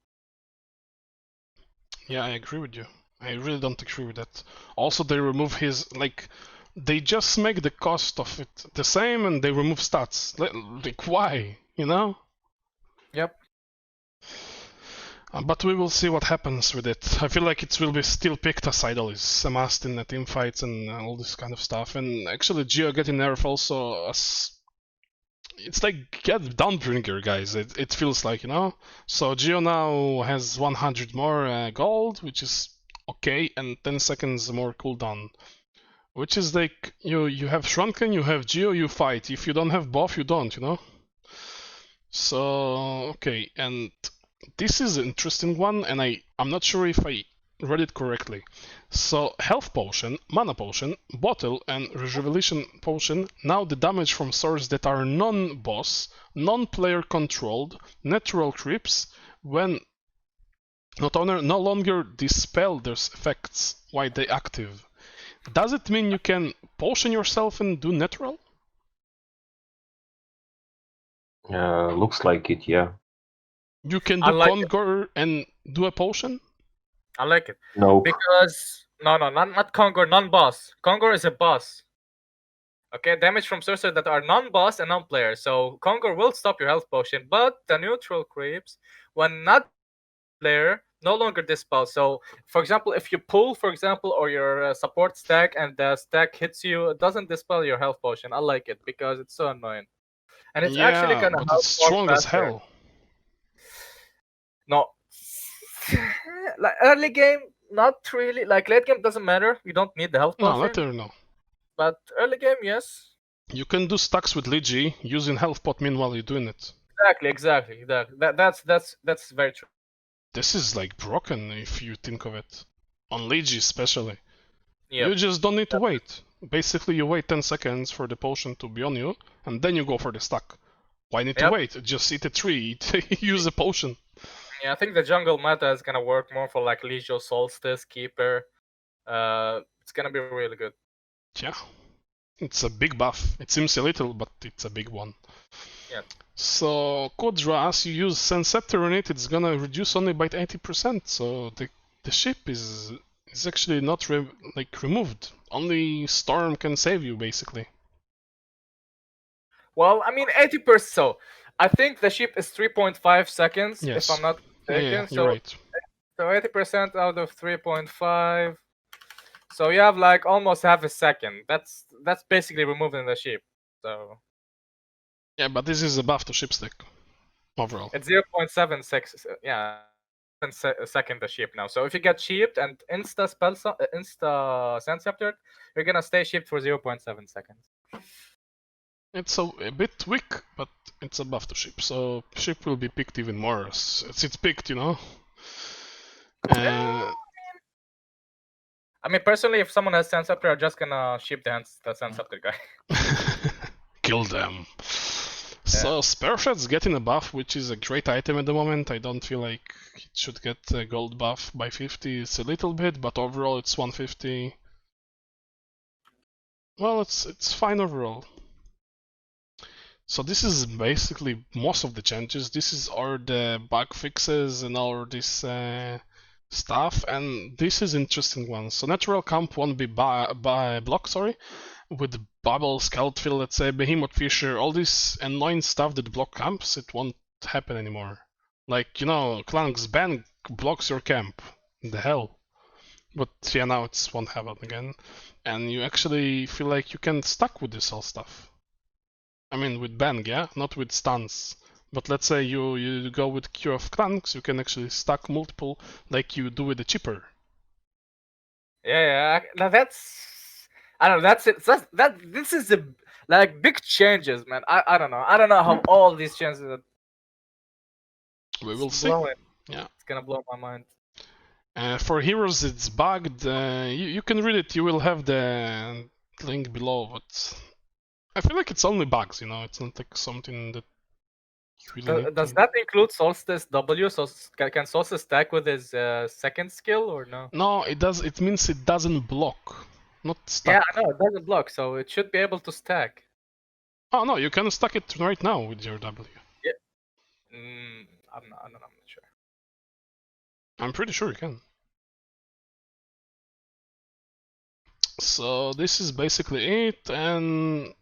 Yeah, I agree with you. I really don't agree with that. Also, they remove his, like, they just make the cost of it the same and they remove stats. Like, why? You know? Yep. But we will see what happens with it. I feel like it will be still picked as Idol is a must in the team fights and all this kind of stuff. And actually, Geo getting nerf also as it's like get Dawnbringer, guys. It feels like, you know. So Geo now has 100 more gold, which is okay, and 10 seconds more cooldown, which is like you have Shrunken, you have Geo, you fight. If you don't have buff, you don't, you know. So okay, and this is an interesting one, and I'm not sure if I read it correctly. So health potion, mana potion, bottle, and rejuvenation potion. Now the damage from swords that are non-boss, non-player controlled, natural creeps when no longer dispel their effects while they active. Does it mean you can potion yourself and do natural? Looks like it, yeah. You can do Conquer and do a potion? I like it. No. Because not Conquer, non-boss. Conquer is a boss. Okay, damage from sorcerers that are non-boss and non-player. So Conquer will stop your health potion, but the neutral creeps, when not player, no longer dispel. So, for example, if you pull, for example, or your support stack and the stack hits you, it doesn't dispel your health potion. I like it because it's so annoying. And it's actually gonna but help it's strong as hell. No, like early game, not really. Like late game doesn't matter. You don't need the health potion. No, later no. But early game, yes. You can do stacks with Ligi using health pot meanwhile you're doing it. Exactly. That's very true. This is like broken if you think of it. On Ligi especially. Yep. You just don't need to wait. Basically you wait 10 seconds for the potion to be on you, and then you go for the stack. Why need to wait? Just eat a tree, use a potion. Yeah, I think the jungle meta is gonna work more for like Legio, Solstice, Keeper. It's gonna be really good. Yeah. It's a big buff. It seems a little, but it's a big one. Yeah. So Kodra, as you use Scepter on it, it's gonna reduce only by 80%. So the ship is is actually not removed. Only Storm can save you, basically. Well, I mean 80%. So I think the ship is 3.5 seconds, Yes. if I'm not mistaken. Yeah, you're so right. so 80% out of 3.5. So you have like almost half a second. That's basically removing the ship. So Yeah, but this is a buff to ship stick overall. it's 0.76. Yeah, second the ship now. So if you get shipped and insta sense scepter, you're gonna stay shipped for 0.7 seconds. It's a bit weak, but it's a buff to ship, so ship will be picked even more. It's picked, you know. I mean, personally, if someone has sense scepter, I'm just gonna ship the sense scepter guy. Kill them. So Spareshot's getting a buff, which is a great item at the moment. I don't feel like it should get a gold buff by 50. It's a little bit, but overall it's 150. Well, it's fine overall. So this is basically most of the changes. This is all the bug fixes and all this stuff, and this is interesting one. So natural camp won't be blocked, sorry, with bubble, scout field, let's say, behemoth fisher, all this annoying stuff that block camps, it won't happen anymore. Like, you know, Clank's ban blocks your camp. The hell. But yeah, now it won't happen again. And you actually feel like you can stack with this all stuff. I mean, with bang, yeah? Not with stuns. But let's say you go with Cure of Clanks, you can actually stack multiple like you do with the Chipper. Yeah. Now that's, I don't know. That's it. This is the like big changes, man. I don't know. I don't know how all these changes. We will see. Yeah, it's gonna blow my mind. For heroes, it's bugged. You can read it. You will have the link below, but I feel like it's only bugs. You know, it's not like something that you really need. Does that include Solstice W? So can Solstice stack with his second skill or no? No, it does. It means it doesn't block, not stack. Yeah, I know it doesn't block, so it should be able to stack. Oh no, you can stack it right now with your W. Yeah. I'm not sure. I'm pretty sure you can. So this is basically it, and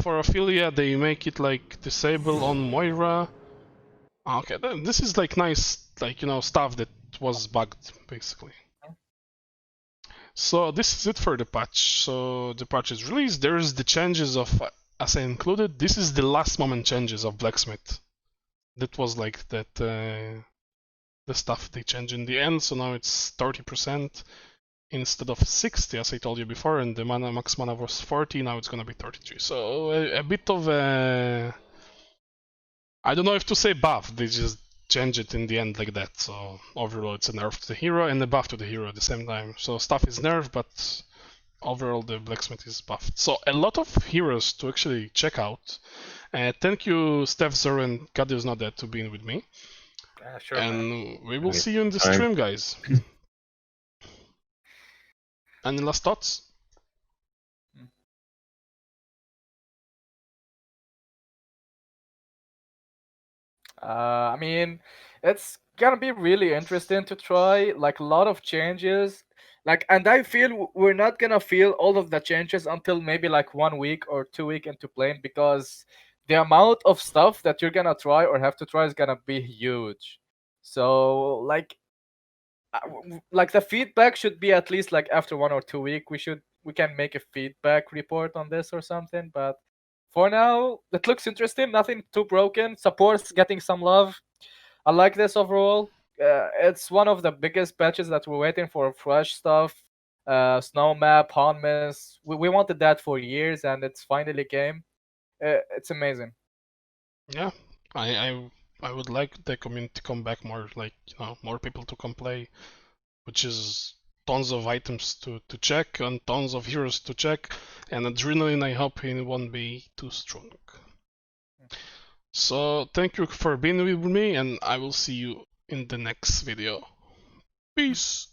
for Ophelia they make it like disable on Moira. Okay, this is like nice, like, you know, stuff that was bugged basically. So this is it for the patch. So the patch is released. There's the changes of as I included. This is the last moment changes of Blacksmith. That was like that the stuff they changed in the end. So now it's 30%. Instead of 60, as I told you before, and the max mana was 40, now it's gonna be 33. So a bit of a... I don't know if to say buff, they just change it in the end like that. So overall it's a nerf to the hero and a buff to the hero at the same time. So stuff is nerfed, but overall the Blacksmith is buffed. So a lot of heroes to actually check out. Thank you steffz0r and GODISNOTDEAD to being with me. Sure, and man. We will see you in the stream, guys. Any last thoughts? I mean, it's gonna be really interesting to try. Like a lot of changes. Like, and I feel we're not gonna feel all of the changes until maybe like 1 week or 2 weeks into playing, because the amount of stuff that you're gonna try or have to try is gonna be huge. So like the feedback should be at least like after 1 or 2 weeks. We can make a feedback report on this or something. But for now, it looks interesting. Nothing too broken. Support's getting some love. I like this overall. It's one of the biggest patches that we're waiting for. Fresh stuff, snow map, HON miss. We wanted that for years, and it's finally came. It's amazing. Yeah, I would like the community to come back more, like, you know, more people to come play, which is tons of items to check and tons of heroes to check, and adrenaline, I hope it won't be too strong. So thank you for being with me, and I will see you in the next video. Peace!